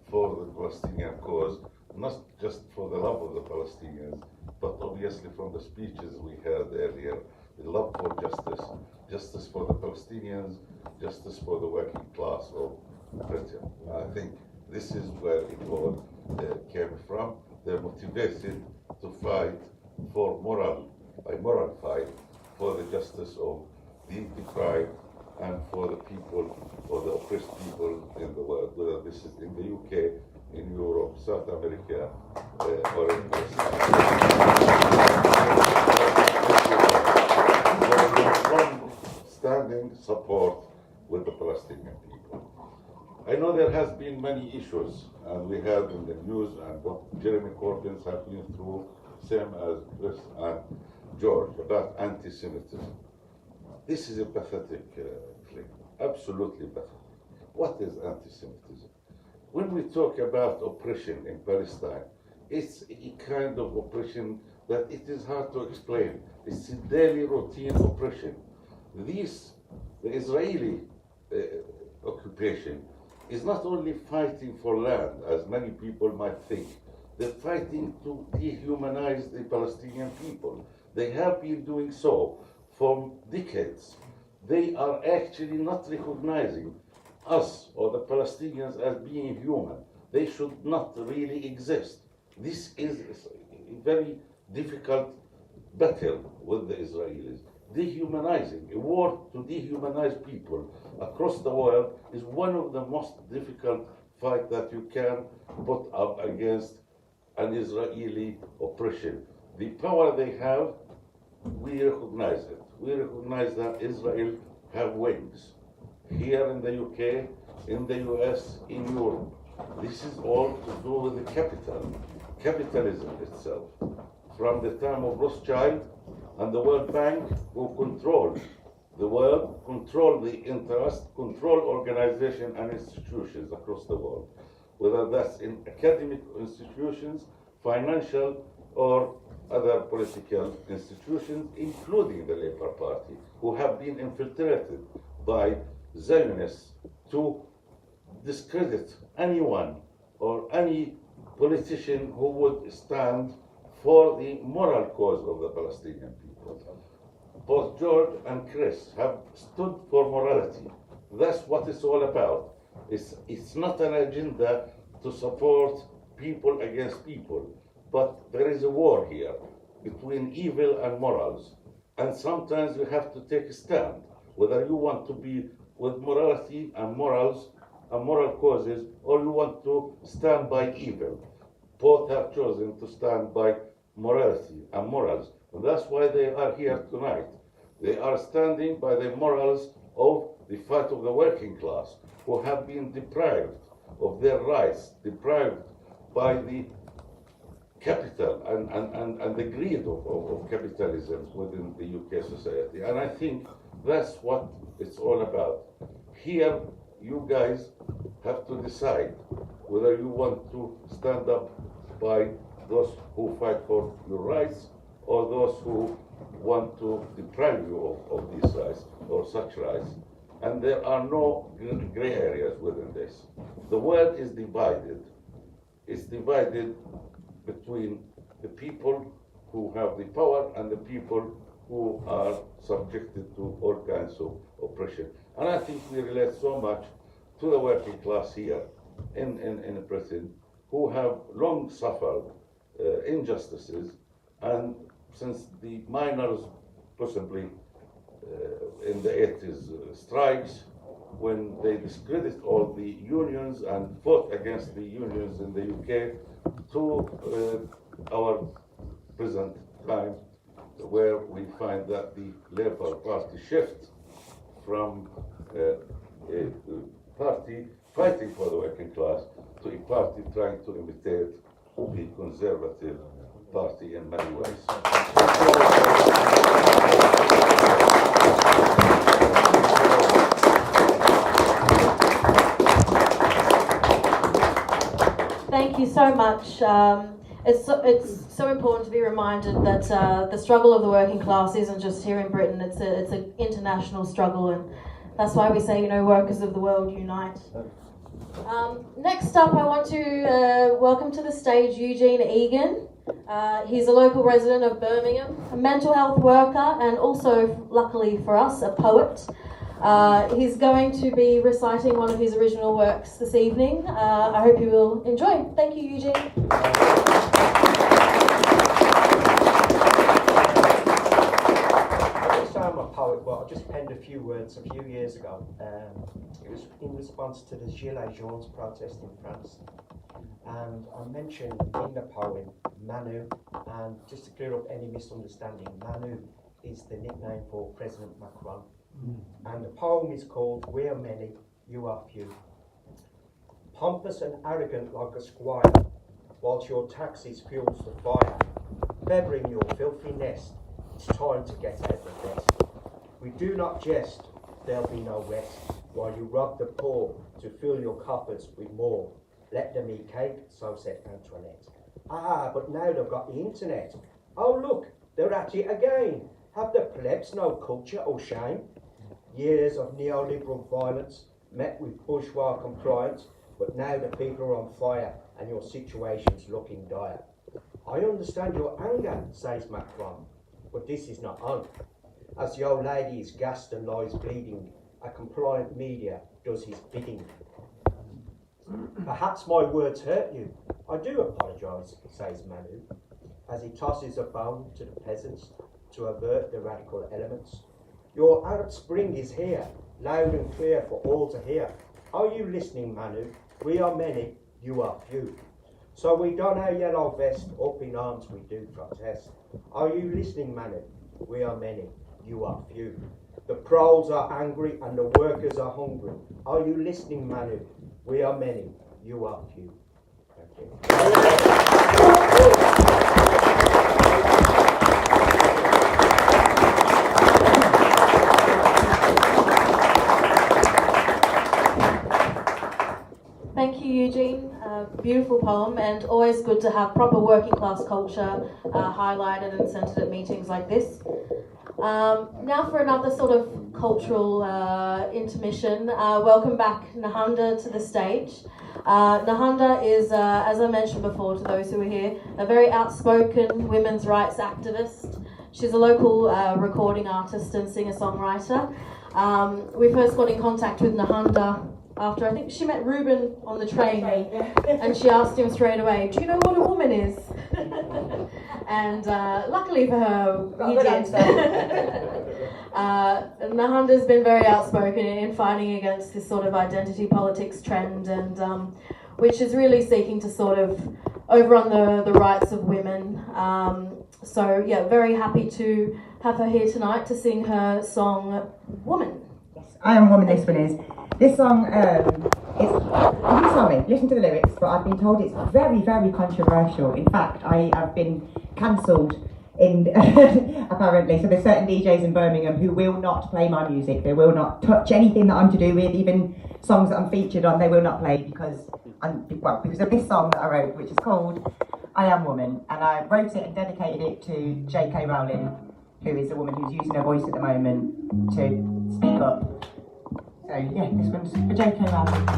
for the Palestinian cause, not just for the love of the Palestinians, but obviously from the speeches we heard earlier, the love for justice, justice for the Palestinians, justice for the working class of Britain. I think this is where it all came from. They're motivated to fight for a moral fight for the justice of the deprived and for the people, or the oppressed people in the world, whether this is in the UK, in Europe, South America, or in the standing support with the Palestinian people. I know there has been many issues, and we heard in the news, and what Jeremy Corbyn's have been through, same as Chris and George, about anti-Semitism. This is a pathetic thing, absolutely pathetic. What is anti-Semitism? When we talk about oppression in Palestine, it's a kind of oppression that it is hard to explain. It's a daily routine oppression. The Israeli occupation is not only fighting for land, as many people might think. They're fighting to dehumanize the Palestinian people. They have been doing so for decades. They are actually not recognizing us or the Palestinians as being human. They should not really exist. This is a very difficult battle with the Israelis. Dehumanizing, a war to dehumanize people across the world is one of the most difficult fights that you can put up against an Israeli oppression. The power they have, we recognize it. We recognize that Israel have wings here in the UK, in the US, in Europe. This is all to do with the capitalism itself. From the time of Rothschild and the World Bank, who control the world, control the interest, control organization and institutions across the world, whether that's in academic institutions, financial, or other political institutions, including the Labour Party, who have been infiltrated by Zionists to discredit anyone or any politician who would stand for the moral cause of the Palestinian people. Both George and Chris have stood for morality. That's what it's all about. It's not an agenda to support people against people, but there is a war here between evil and morals. And sometimes you have to take a stand, whether you want to be with morality and morals and moral causes, or you want to stand by evil. Both have chosen to stand by morality and morals. And that's why they are here tonight. They are standing by the morals of the fight of the working class, who have been deprived of their rights, deprived by the capital and the greed of capitalism within the UK society. And I think that's what it's all about. Here, you guys have to decide whether you want to stand up by those who fight for your rights, or those who want to deprive you of these rights or such rights. And there are no gray areas within this. The world is divided. It's divided between the people who have the power and the people who are subjected to all kinds of oppression. And I think we relate so much to the working class here in Britain, who have long suffered injustices, and since the miners, possibly in the 80s strikes, when they discredited all the unions and fought against the unions in the UK, to our present time, where we find that the Labour Party shift from a party fighting for the working class to a party trying to imitate the Conservative Party in many ways. Thank you so much. It's so important to be reminded that the struggle of the working class isn't just here in Britain. It's an international struggle, and that's why we say, workers of the world unite. Next up, I want to welcome to the stage Eugene Egan. He's a local resident of Birmingham, a mental health worker, and also, luckily for us, a poet. He's going to be reciting one of his original works this evening. I hope you will enjoy. Thank you, Eugene. I'm a poet, but I just penned a few words a few years ago. It was in response to the Gilets Jaunes protest in France. And I mentioned in the poem Manu, and just to clear up any misunderstanding, Manu is the nickname for President Macron. And the poem is called We Are Many, You Are Few. Pompous and arrogant like a squire, whilst your taxes fuels the fire, feathering your filthy nest, it's time to get out of best. We do not jest, there'll be no rest, while you rob the poor to fill your coffers with more. Let them eat cake, so said Antoinette. Ah, but now they've got the internet. Oh look, they're at it again. Have the plebs no culture or shame? Years of neoliberal violence met with bourgeois compliance, but now the people are on fire and your situation's looking dire. I understand your anger, says Macron, but this is not on. As the old lady is gassed and lies bleeding, a compliant media does his bidding. Perhaps my words hurt you. I do apologise, says Manu, as he tosses a bone to the peasants to avert the radical elements. Your Arab Spring is here, loud and clear for all to hear. Are you listening, Manu? We are many, you are few. So we don our yellow vest, up in arms we do protest. Are you listening, Manu? We are many, you are few. The proles are angry and the workers are hungry. Are you listening, Manu? We are many, you are few. Thank you. Thank you, Eugene. Beautiful poem, and always good to have proper working class culture highlighted and centred at meetings like this. Now for another sort of cultural intermission. Welcome back Nahanda to the stage. Nahanda is, as I mentioned before to those who are here, a very outspoken women's rights activist. She's a local recording artist and singer-songwriter. We first got in contact with Nahanda after I think she met Reuben on the train, and she asked him straight away, do you know what a woman is? And luckily for her, he did. Nahanda's been very outspoken in fighting against this sort of identity politics trend, and which is really seeking to sort of overrun the rights of women. So yeah, very happy to have her here tonight to sing her song, Woman. Yes, I am Woman, this one is. This song is, you tell me, listen to the lyrics, but I've been told it's very, very controversial. In fact, I have been cancelled apparently. So there's certain DJs in Birmingham who will not play my music. They will not touch anything that I'm to do with, even songs that I'm featured on, they will not play because of this song that I wrote, which is called I Am Woman, and I wrote it and dedicated it to J.K. Rowling, who is a woman who's using her voice at the moment to speak up. So yeah, this one's for J.K. Rowling.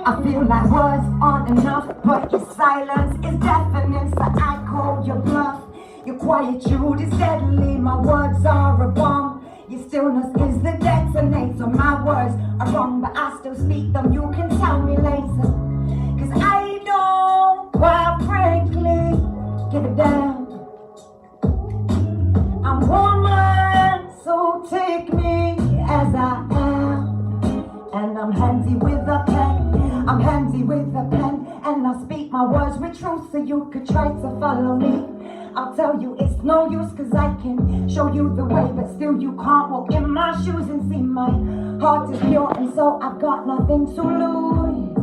I feel like words aren't enough, but your silence is deafening, so I call your bluff. Your quietude is deadly, my words are a bomb. Your stillness is the detonator. My words are wrong, but I still speak them. You can tell me later, 'cause I don't, quite frankly, give a damn. I'm woman, so take me as I am. And I'm handy with a pen, I'm handy with a pen. And I speak my words with truth, so you could try to follow me. I'll tell you it's no use, 'cause I can show you the way, but still you can't walk in my shoes and see my heart is pure, and so I've got nothing to lose.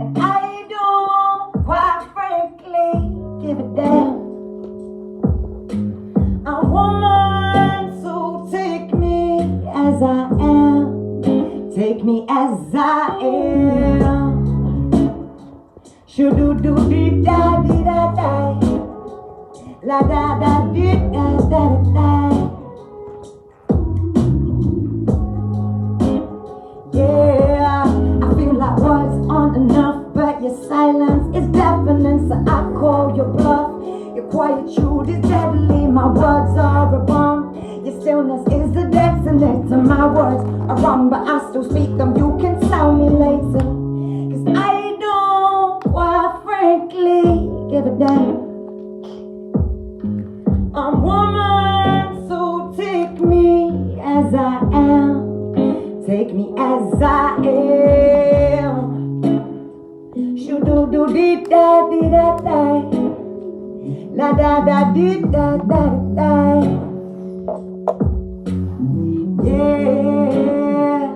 And I don't, quite frankly, give a damn. A woman, so take me as I am. Take me as I am. Shoo-doo-doo-dee-da-dee-da-da. La da da dee da da da. Yeah, I feel like words aren't enough, but your silence is deafening, so I call your bluff. Your quietude is deadly, my words are a bomb. Your stillness is the detonator. My words are wrong, but I still speak them. You can tell me later, 'cause I don't, quite frankly, give a damn. I'm woman, so take me as I am. Take me as I am. Shoo-doo-doo-dee-da-dee-da-da. La-da-da-dee-da-da-da. Yeah,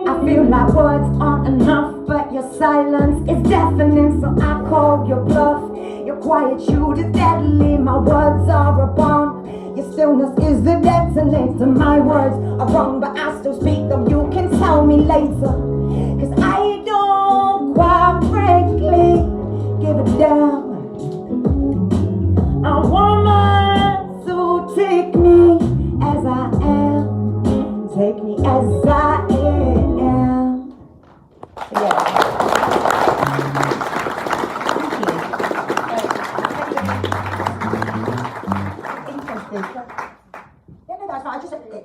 I feel like words aren't enough, but your silence is deafening, so I call your bluff. Your quietude is deadly, my words are a bomb. Your stillness is the detonator. My words are wrong, but I still speak them. You can tell me later, 'cause I don't, quite frankly, give a damn. A woman, so take me as I am. Take me as I am. Yeah.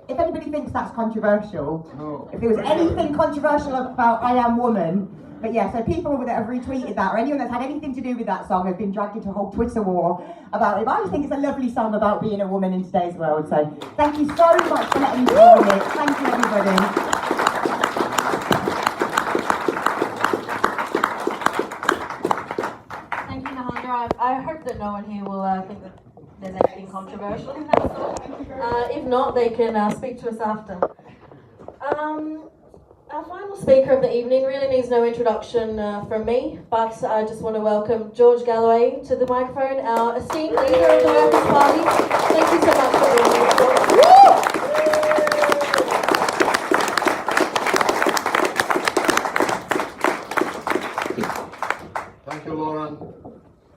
If anybody thinks that's controversial, if there was anything controversial about I Am Woman, but yeah, so people that have retweeted that, or anyone that's had anything to do with that song, has been dragged into a whole Twitter war about it. But I just think it's a lovely song about being a woman in today's world. So thank you so much for letting me join it. Thank you, everybody. Thank you, Nahandra. I hope that no one here will think that there's anything controversial in that song. If not, they can speak to us after. Our final speaker of the evening really needs no introduction from me, but I just want to welcome George Galloway to the microphone, our esteemed leader of the Workers' Party. Thank you so much for being here. Thank you, Lauren,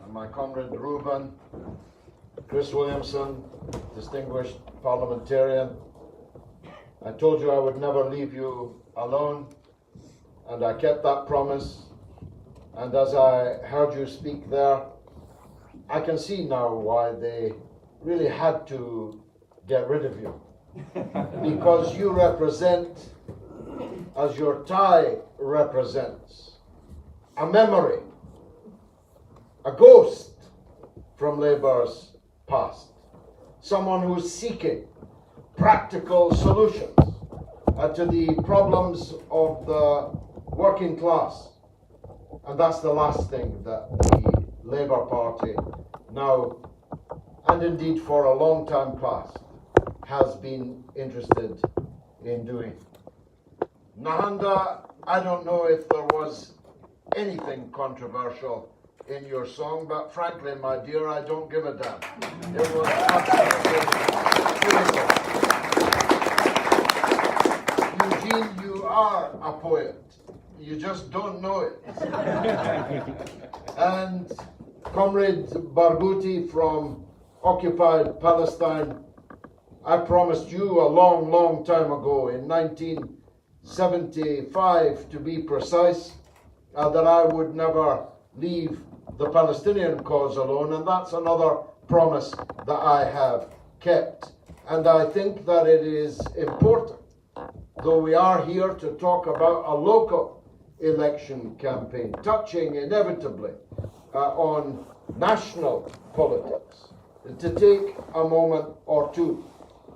and my comrade Reuben, Chris Williamson, distinguished parliamentarian. I told you I would never leave you alone, and I kept that promise. And as I heard you speak there, I can see now why they really had to get rid of you. Because you represent, as your tie represents, a memory, a ghost from Labour's past. Someone who's seeking practical solutions to the problems of the working class. And that's the last thing that the Labour Party now, and indeed for a long time past, has been interested in doing. Nahanda, I don't know if there was anything controversial in your song, but frankly, my dear, I don't give a damn. It was absolutely beautiful. Eugene, you are a poet. You just don't know it. And Comrade Barghouti from occupied Palestine, I promised you a long, long time ago, in 1975 to be precise, that I would never leave the Palestinian cause alone, and that's another promise that I have kept. And I think that it is important, though we are here to talk about a local election campaign, touching inevitably on national politics, to take a moment or two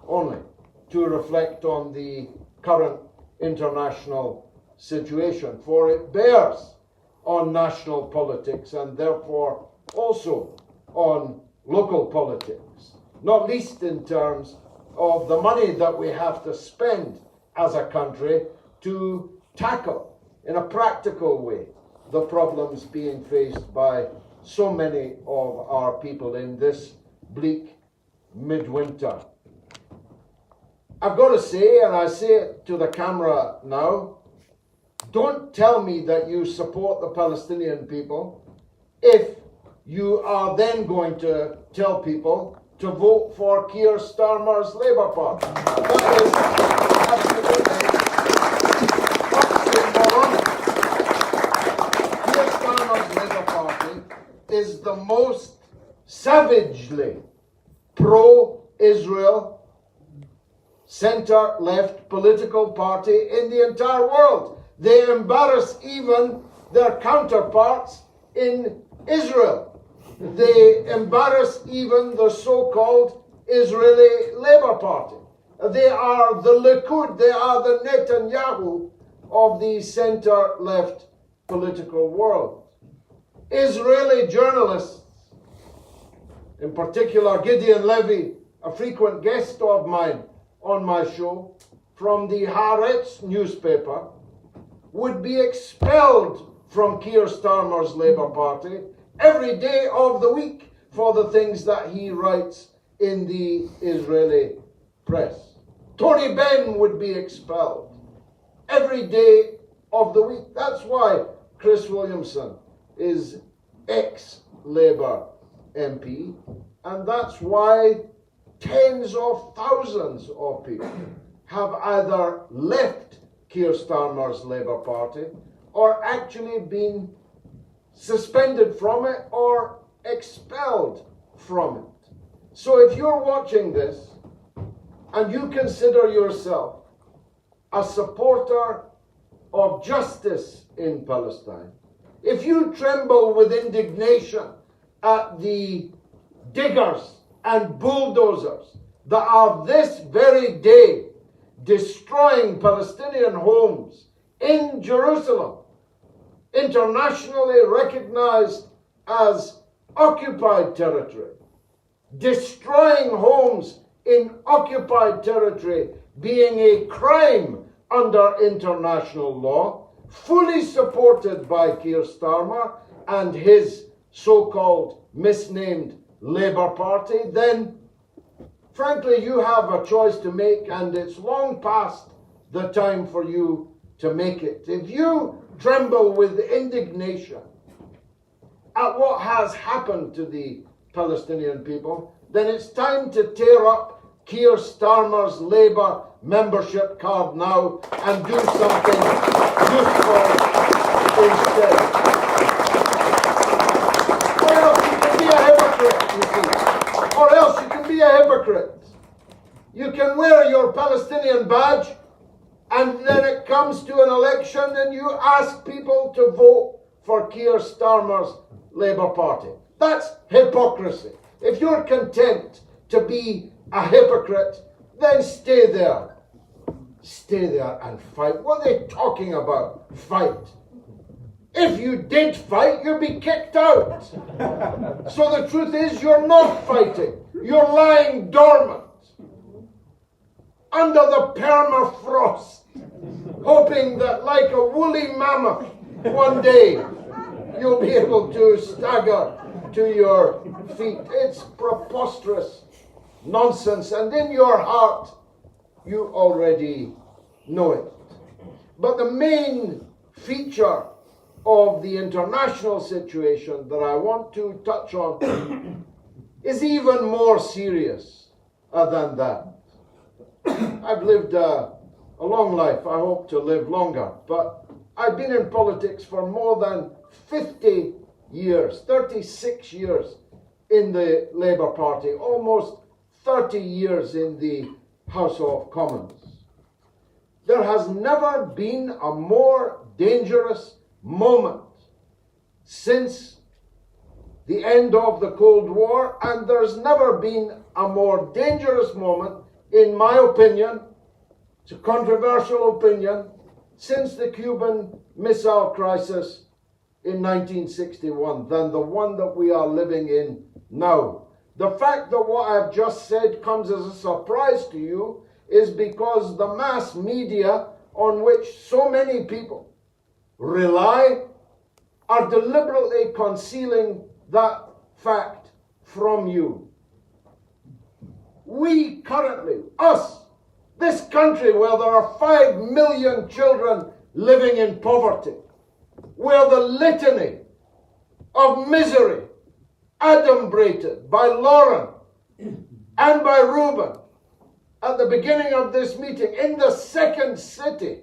only to reflect on the current international situation, for it bears on national politics and therefore also on local politics, not least in terms of the money that we have to spend as a country to tackle in a practical way the problems being faced by so many of our people in this bleak midwinter. I've got to say, and I say it to the camera now, don't tell me that you support the Palestinian people if you are then going to tell people to vote for Keir Starmer's Labour Party. That is absolutely Keir Starmer's Labour Party is the most savagely pro-Israel centre-left political party in the entire world. They embarrass even their counterparts in Israel. They embarrass even the so-called Israeli Labour Party. They are the Likud, they are the Netanyahu of the centre-left political world. Israeli journalists, in particular Gideon Levy, a frequent guest of mine on my show, from the Haaretz newspaper, would be expelled from Keir Starmer's Labour Party every day of the week for the things that he writes in the Israeli press. Tony Benn would be expelled every day of the week. That's why Chris Williamson is ex-Labour MP, and that's why tens of thousands of people have either left Keir Starmer's Labour Party or actually been suspended from it or expelled from it. So if you're watching this and you consider yourself a supporter of justice in Palestine, if you tremble with indignation at the diggers and bulldozers that are this very day destroying Palestinian homes in Jerusalem, internationally recognized as occupied territory, destroying homes in occupied territory being a crime under international law, fully supported by Keir Starmer and his so-called misnamed Labour Party, then frankly you have a choice to make, and it's long past the time for you to make it. If you tremble with indignation at what has happened to the Palestinian people, then it's time to tear up Keir Starmer's Labour membership card now and do something useful instead. Or else you can be a hypocrite, you see. Or else you can be a hypocrite. You can wear your Palestinian badge, and then it comes to an election and you ask people to vote for Keir Starmer's Labour Party. That's hypocrisy. If you're content to be a hypocrite, then stay there. Stay there and fight. What are they talking about? Fight. If you did fight, you'd be kicked out. So the truth is, you're not fighting. You're lying dormant under the permafrost, hoping that like a woolly mammoth, one day you'll be able to stagger to your feet. It's preposterous nonsense, and in your heart you already know it. But the main feature of the international situation that I want to touch on is even more serious than that. I've lived a long life. I hope to live longer. But I've been in politics for more than 50 years, 36 years in the Labour Party, almost 30 years in the House of Commons. There has never been a more dangerous moment since the end of the Cold War, and there's never been a more dangerous moment, in my opinion, it's a controversial opinion, since the Cuban Missile Crisis in 1961 than the one that we are living in now. The fact that what I've just said comes as a surprise to you is because the mass media on which so many people rely are deliberately concealing that fact from you. We currently, this country where there are 5 million children living in poverty, where the litany of misery adumbrated by Lauren and by Reuben at the beginning of this meeting in the second city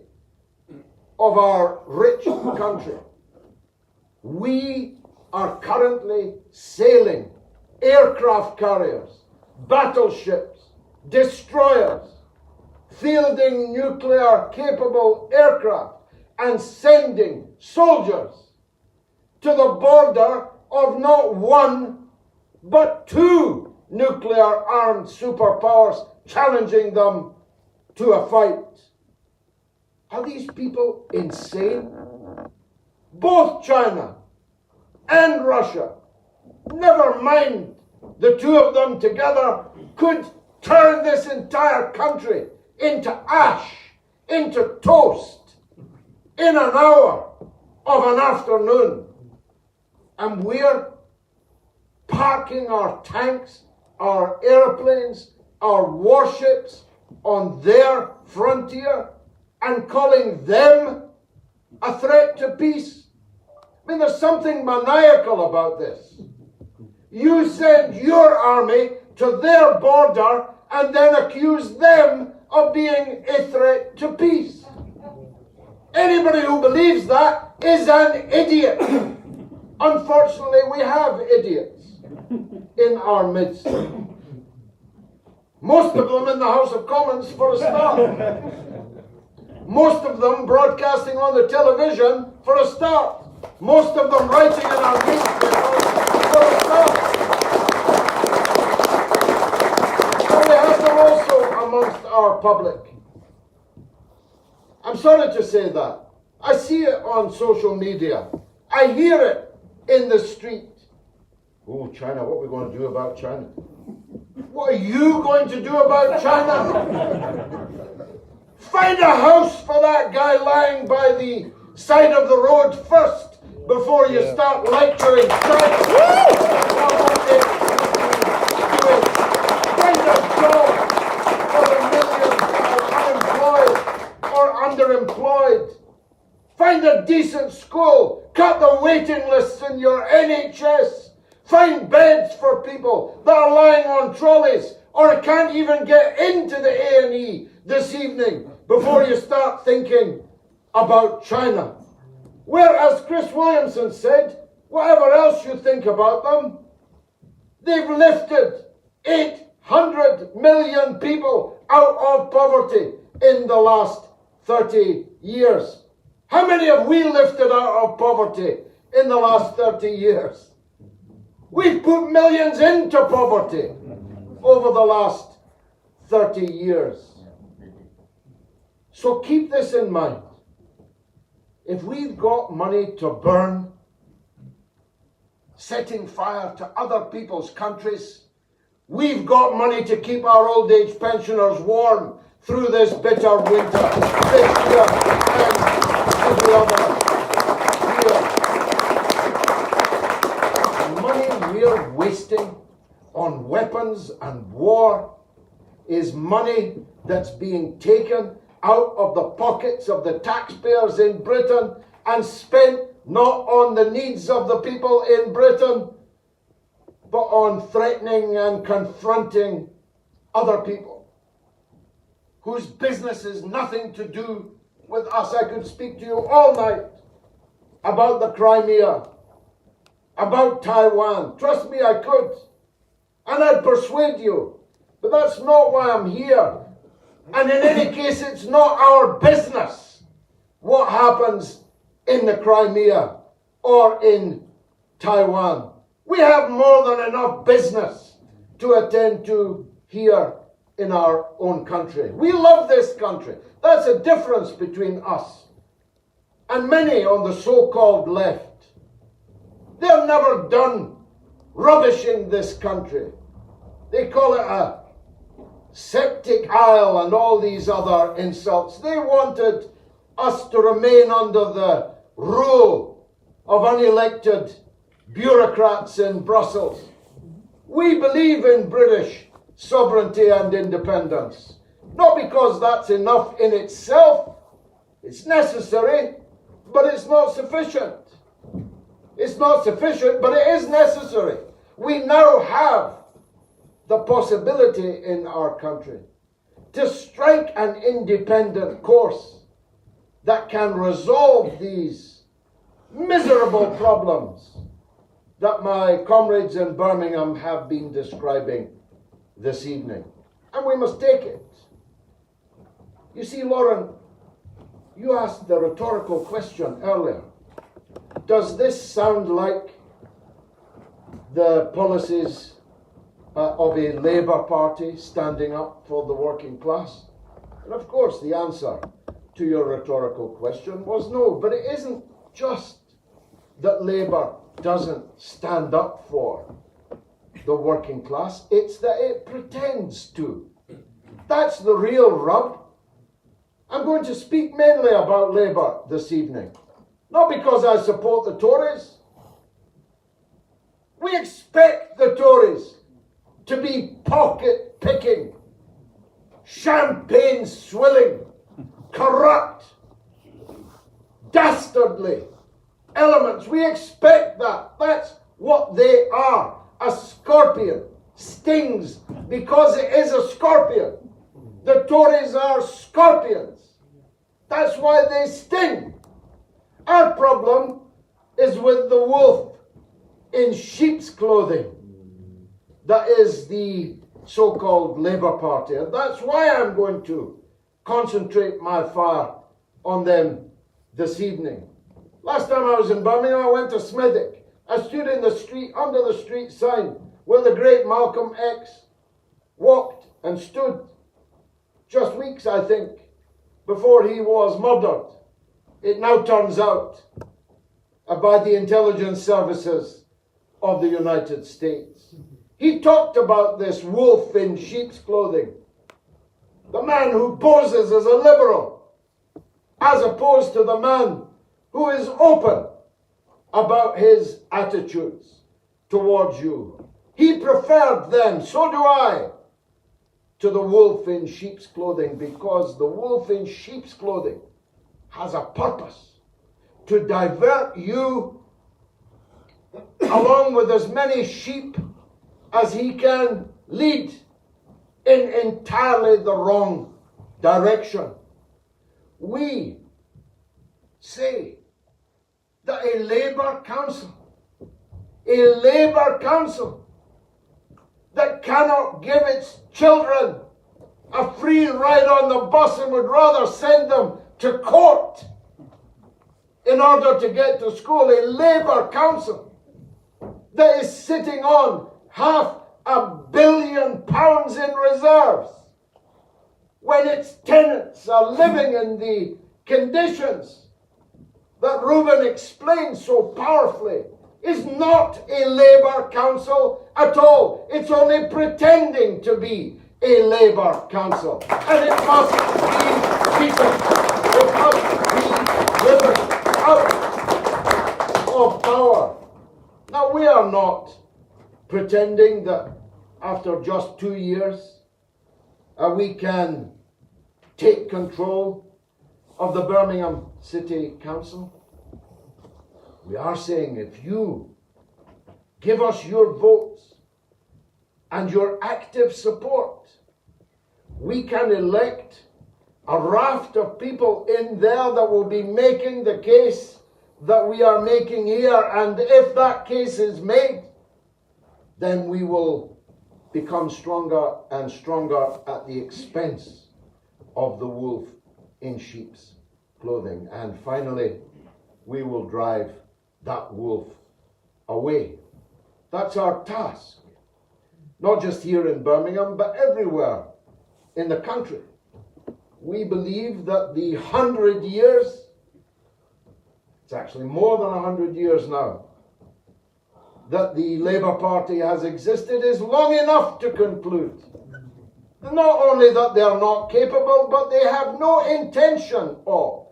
of our rich country. We are currently sailing aircraft carriers, battleships, destroyers, fielding nuclear-capable aircraft and sending soldiers to the border of not one, but 2 nuclear-armed superpowers, challenging them to a fight. Are these people insane? Both China and Russia, never mind the 2 of them together, could turn this entire country into ash, into toast, in an hour of an afternoon. And we're parking our tanks, our airplanes, our warships on their frontier and calling them a threat to peace. I mean, there's something maniacal about this. You send your army to their border and then accuse them of being a threat to peace. Anybody who believes that is an idiot. Unfortunately, we have idiots in our midst. Most of them in the House of Commons, for a start. Most of them broadcasting on the television, for a start. Most of them writing in our newspapers, for a start. And we have them also amongst our public. I'm sorry to say that. I see it on social media. I hear it in the street. Oh, China, what are we going to do about China? What are you going to do about China? Find a house for that guy lying by the side of the road first before you start lecturing China. Find a job for the millions that are unemployed or underemployed. Find a decent school. Cut the waiting lists in your NHS. Find beds for people that are lying on trolleys or can't even get into the A&E this evening before you start thinking about China. Whereas Chris Williamson said, whatever else you think about them, they've lifted 800 million people out of poverty in the last 30 years. How many have we lifted out of poverty in the last 30 years? We've put millions into poverty over the last 30 years. So keep this in mind. If we've got money to burn, setting fire to other people's countries, we've got money to keep our old age pensioners warm through this bitter winter, this year and every other year. The money we're wasting on weapons and war is money that's being taken out of the pockets of the taxpayers in Britain and spent not on the needs of the people in Britain, but on threatening and confronting other people whose business is nothing to do with us. I could speak to you all night about the Crimea, about Taiwan. Trust me, I could. And I'd persuade you. But that's not why I'm here. And in any case, it's not our business what happens in the Crimea or in Taiwan. We have more than enough business to attend to here in our own country. We love this country. That's a difference between us and many on the so-called left. They're never done rubbishing this country. They call it a septic isle and all these other insults. They wanted us to remain under the rule of unelected bureaucrats in Brussels. We believe in British sovereignty and independence. Not because that's enough in itself. It's necessary, but it's not sufficient. It's not sufficient, but it is necessary. We now have the possibility in our country to strike an independent course that can resolve these miserable problems that my comrades in Birmingham have been describing this evening. And we must take it. You see, Lauren, you asked the rhetorical question earlier. Does this sound like the policies of a Labour Party standing up for the working class? And of course, the answer to your rhetorical question was no. But it isn't just that Labour doesn't stand up for the working class, it's that it pretends to. That's the real rub. I'm going to speak mainly about Labour this evening. Not because I support the Tories. We expect the Tories to be pocket-picking, champagne-swilling, corrupt, dastardly elements. We expect that. That's what they are. A scorpion stings because it is a scorpion. The Tories are scorpions. That's why they sting. Our problem is with the wolf in sheep's clothing. That is the so-called Labour Party. And that's why I'm going to concentrate my fire on them this evening. Last time I was in Birmingham, I went to Smethwick. I stood in the street, under the street sign, where the great Malcolm X walked and stood just weeks, I think, before he was murdered. It now turns out by the intelligence services of the United States. He talked about this wolf in sheep's clothing, the man who poses as a liberal, as opposed to the man who is open about his attitudes towards you. He preferred them, so do I, to the wolf in sheep's clothing, because the wolf in sheep's clothing has a purpose: to divert you along with as many sheep as he can lead in entirely the wrong direction. We say that a Labour Council that cannot give its children a free ride on the bus and would rather send them to court in order to get to school, a Labour Council that is sitting on £500 million in reserves when its tenants are living in the conditions that Reuben explained so powerfully, is not a Labour Council at all. It's only pretending to be a Labour Council. And it must be beaten. It must be driven out of power. Now, we are not pretending that after just 2 years we can take control of the Birmingham City Council? We are saying, if you give us your votes and your active support, we can elect a raft of people in there that will be making the case that we are making here. And if that case is made, then we will become stronger and stronger at the expense of the wolf in sheep's clothing. And finally, we will drive that wolf away. That's our task. Not just here in Birmingham, but everywhere in the country. We believe that the 100 years, it's actually more than 100 years now, that the Labour Party has existed is long enough to conclude not only that they are not capable, but they have no intention of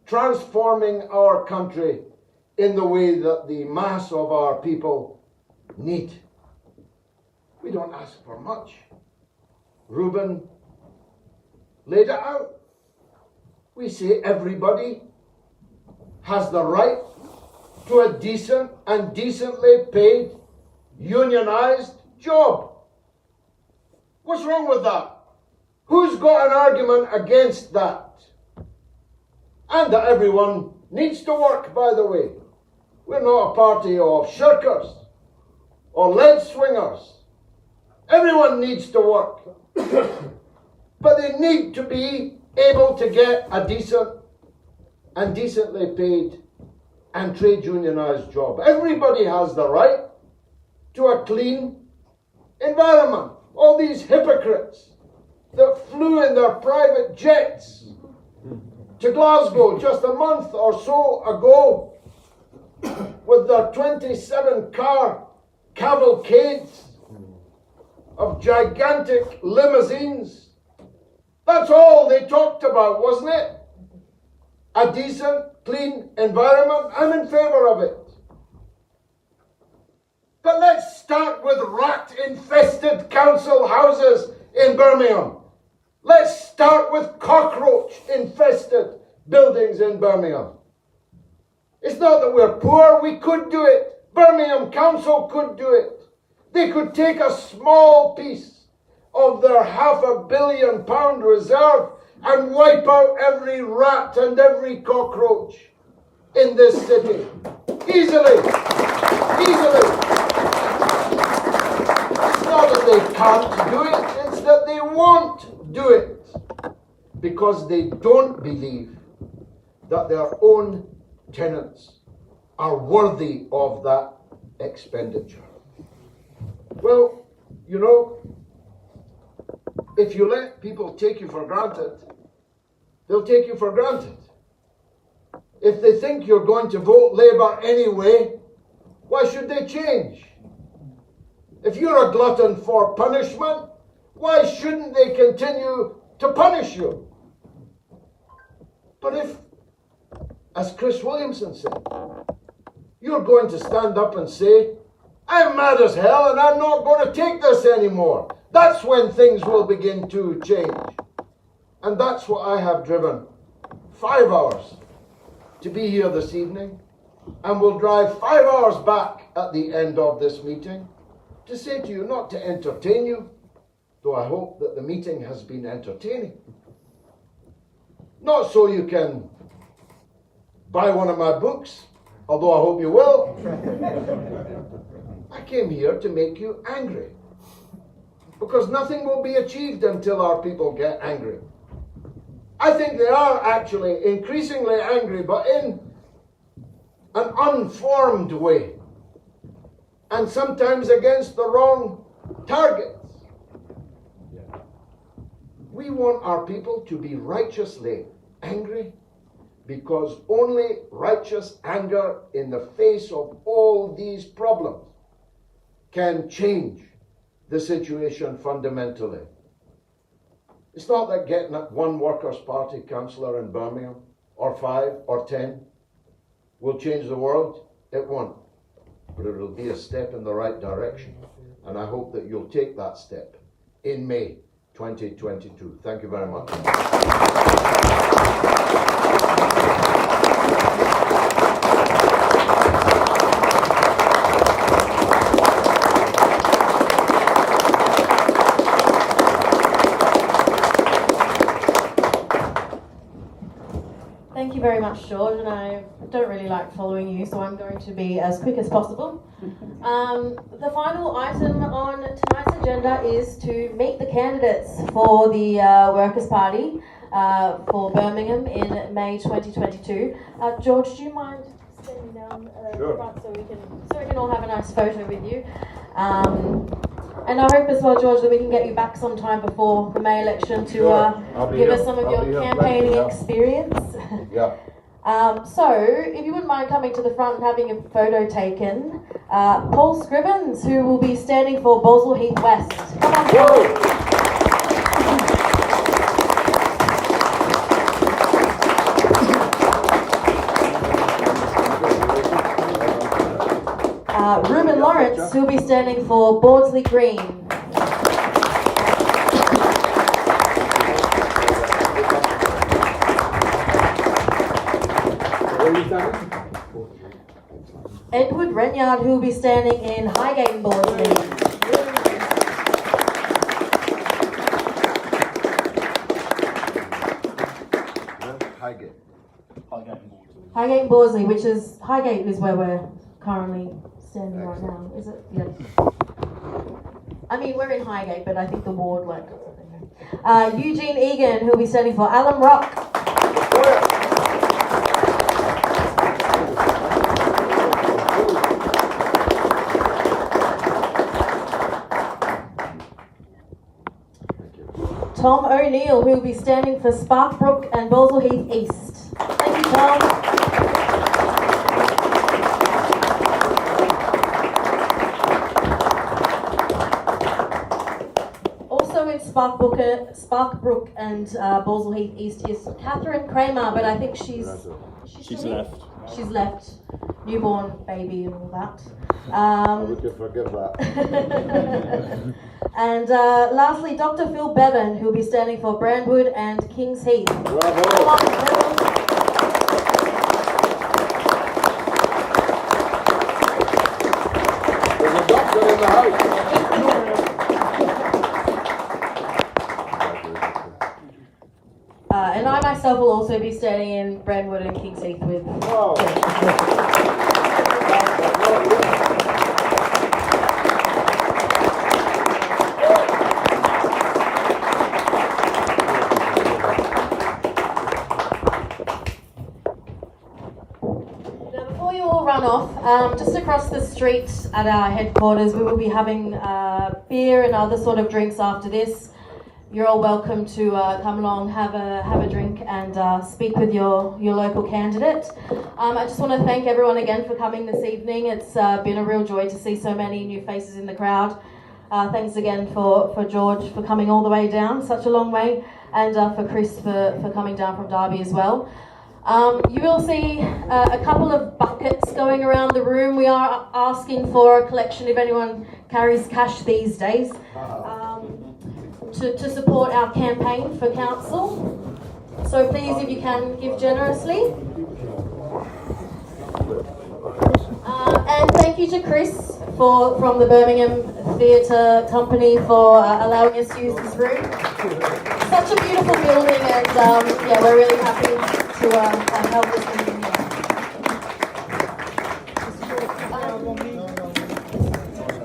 transforming our country in the way that the mass of our people need. We don't ask for much. Reuben laid it out. We say everybody has the right to a decent and decently paid unionized job. What's wrong with that? Who's got an argument against that? And that everyone needs to work, by the way. We're not a party of shirkers or leg swingers. Everyone needs to work. But they need to be able to get a decent and decently paid and trade unionized job. Everybody has the right to a clean environment. All these hypocrites that flew in their private jets to Glasgow just a month or so ago with their 27-car cavalcades of gigantic limousines. That's all they talked about, wasn't it? A decent, clean environment. I'm in favour of it. But let's start with rat-infested council houses in Birmingham. Let's start with cockroach-infested buildings in Birmingham. It's not that we're poor, we could do it. Birmingham Council could do it. They could take a small piece of their £500 million reserve and wipe out every rat and every cockroach in this city. Easily. Easily. It's not that they can't do it, it's that they won't do it because they don't believe that their own tenants are worthy of that expenditure. Well, you know, if you let people take you for granted, they'll take you for granted. If they think you're going to vote Labour anyway, why should they change? If you're a glutton for punishment, why shouldn't they continue to punish you? But if, as Chris Williamson said, you're going to stand up and say, I'm mad as hell and I'm not going to take this anymore, that's when things will begin to change. And that's what I have driven 5 hours to be here this evening, and will drive 5 hours back at the end of this meeting to say to you, not to entertain you, though I hope that the meeting has been entertaining. Not so you can buy one of my books, although I hope you will. I came here to make you angry, because nothing will be achieved until our people get angry. I think they are actually increasingly angry, but in an unformed way, and sometimes against the wrong targets. We want our people to be righteously angry, because only righteous anger in the face of all these problems can change the situation fundamentally. It's not that getting one Workers' Party councillor in Birmingham, or 5 or 10, will change the world. It won't. But it will be a step in the right direction. And I hope that you'll take that step in May 2022. Thank you very much. Thank you very much, George, and I don't really like following you, so I'm going to be as quick as possible. The final item on tonight's agenda is to meet the candidates for the Workers' Party for Birmingham in May 2022. George, do you mind standing down Sure. front so we can all have a nice photo with you? And I hope as well, George, that we can get you back sometime before the May election to Sure. give us some of your campaigning experience. Yeah. So, if you wouldn't mind coming to the front and having a photo taken, Paul Scrivens, who will be standing for Balsall Heath West. Come on, Paul. Reuben Lawrence, who will be standing for Bordsley Green. Edward Renyard, who will be standing in Highgate and Bordsley. Highgate. Highgate and Bordsley, which is, Highgate is where we're currently standing right now, is it? Yeah. I mean, we're in Highgate, but I think the ward, like, Eugene Egan, who will be standing for Alum Rock. Tom O'Neill, who will be standing for Sparkbrook and Balsall Heath East. Thank you, Tom. Also in Sparkbrook and Balsall Heath East is Catherine Kramer, but I think she's left. She's left. Newborn baby and all that. We can forget that. And lastly, Dr. Phil Bevan, who will be standing for Brandwood and Kings Heath. Bravo. Come on, Phil. There's a doctor in the house. And I myself will also be standing in Brandwood and Kings Heath with. Wow. Now, before you all run off, just across the street at our headquarters, we will be having beer and other sort of drinks after this. You're all welcome to come along, have a drink, and speak with your local candidate. I just want to thank everyone again for coming this evening. It's been a real joy to see so many new faces in the crowd. Thanks again for George for coming all the way down, such a long way, and for Chris for coming down from Derby as well. You will see a couple of buckets going around the room. We are asking for a collection if anyone carries cash these days. To support our campaign for council. So please, if you can, give generously. And thank you to Chris from the Birmingham Theatre Company for allowing us to use this room. Such a beautiful building, and yeah, we're really happy to help this meeting here.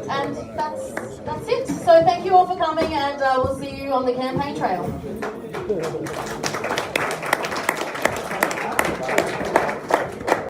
And that's it. So thank you all for coming, and we'll see you on the campaign trail.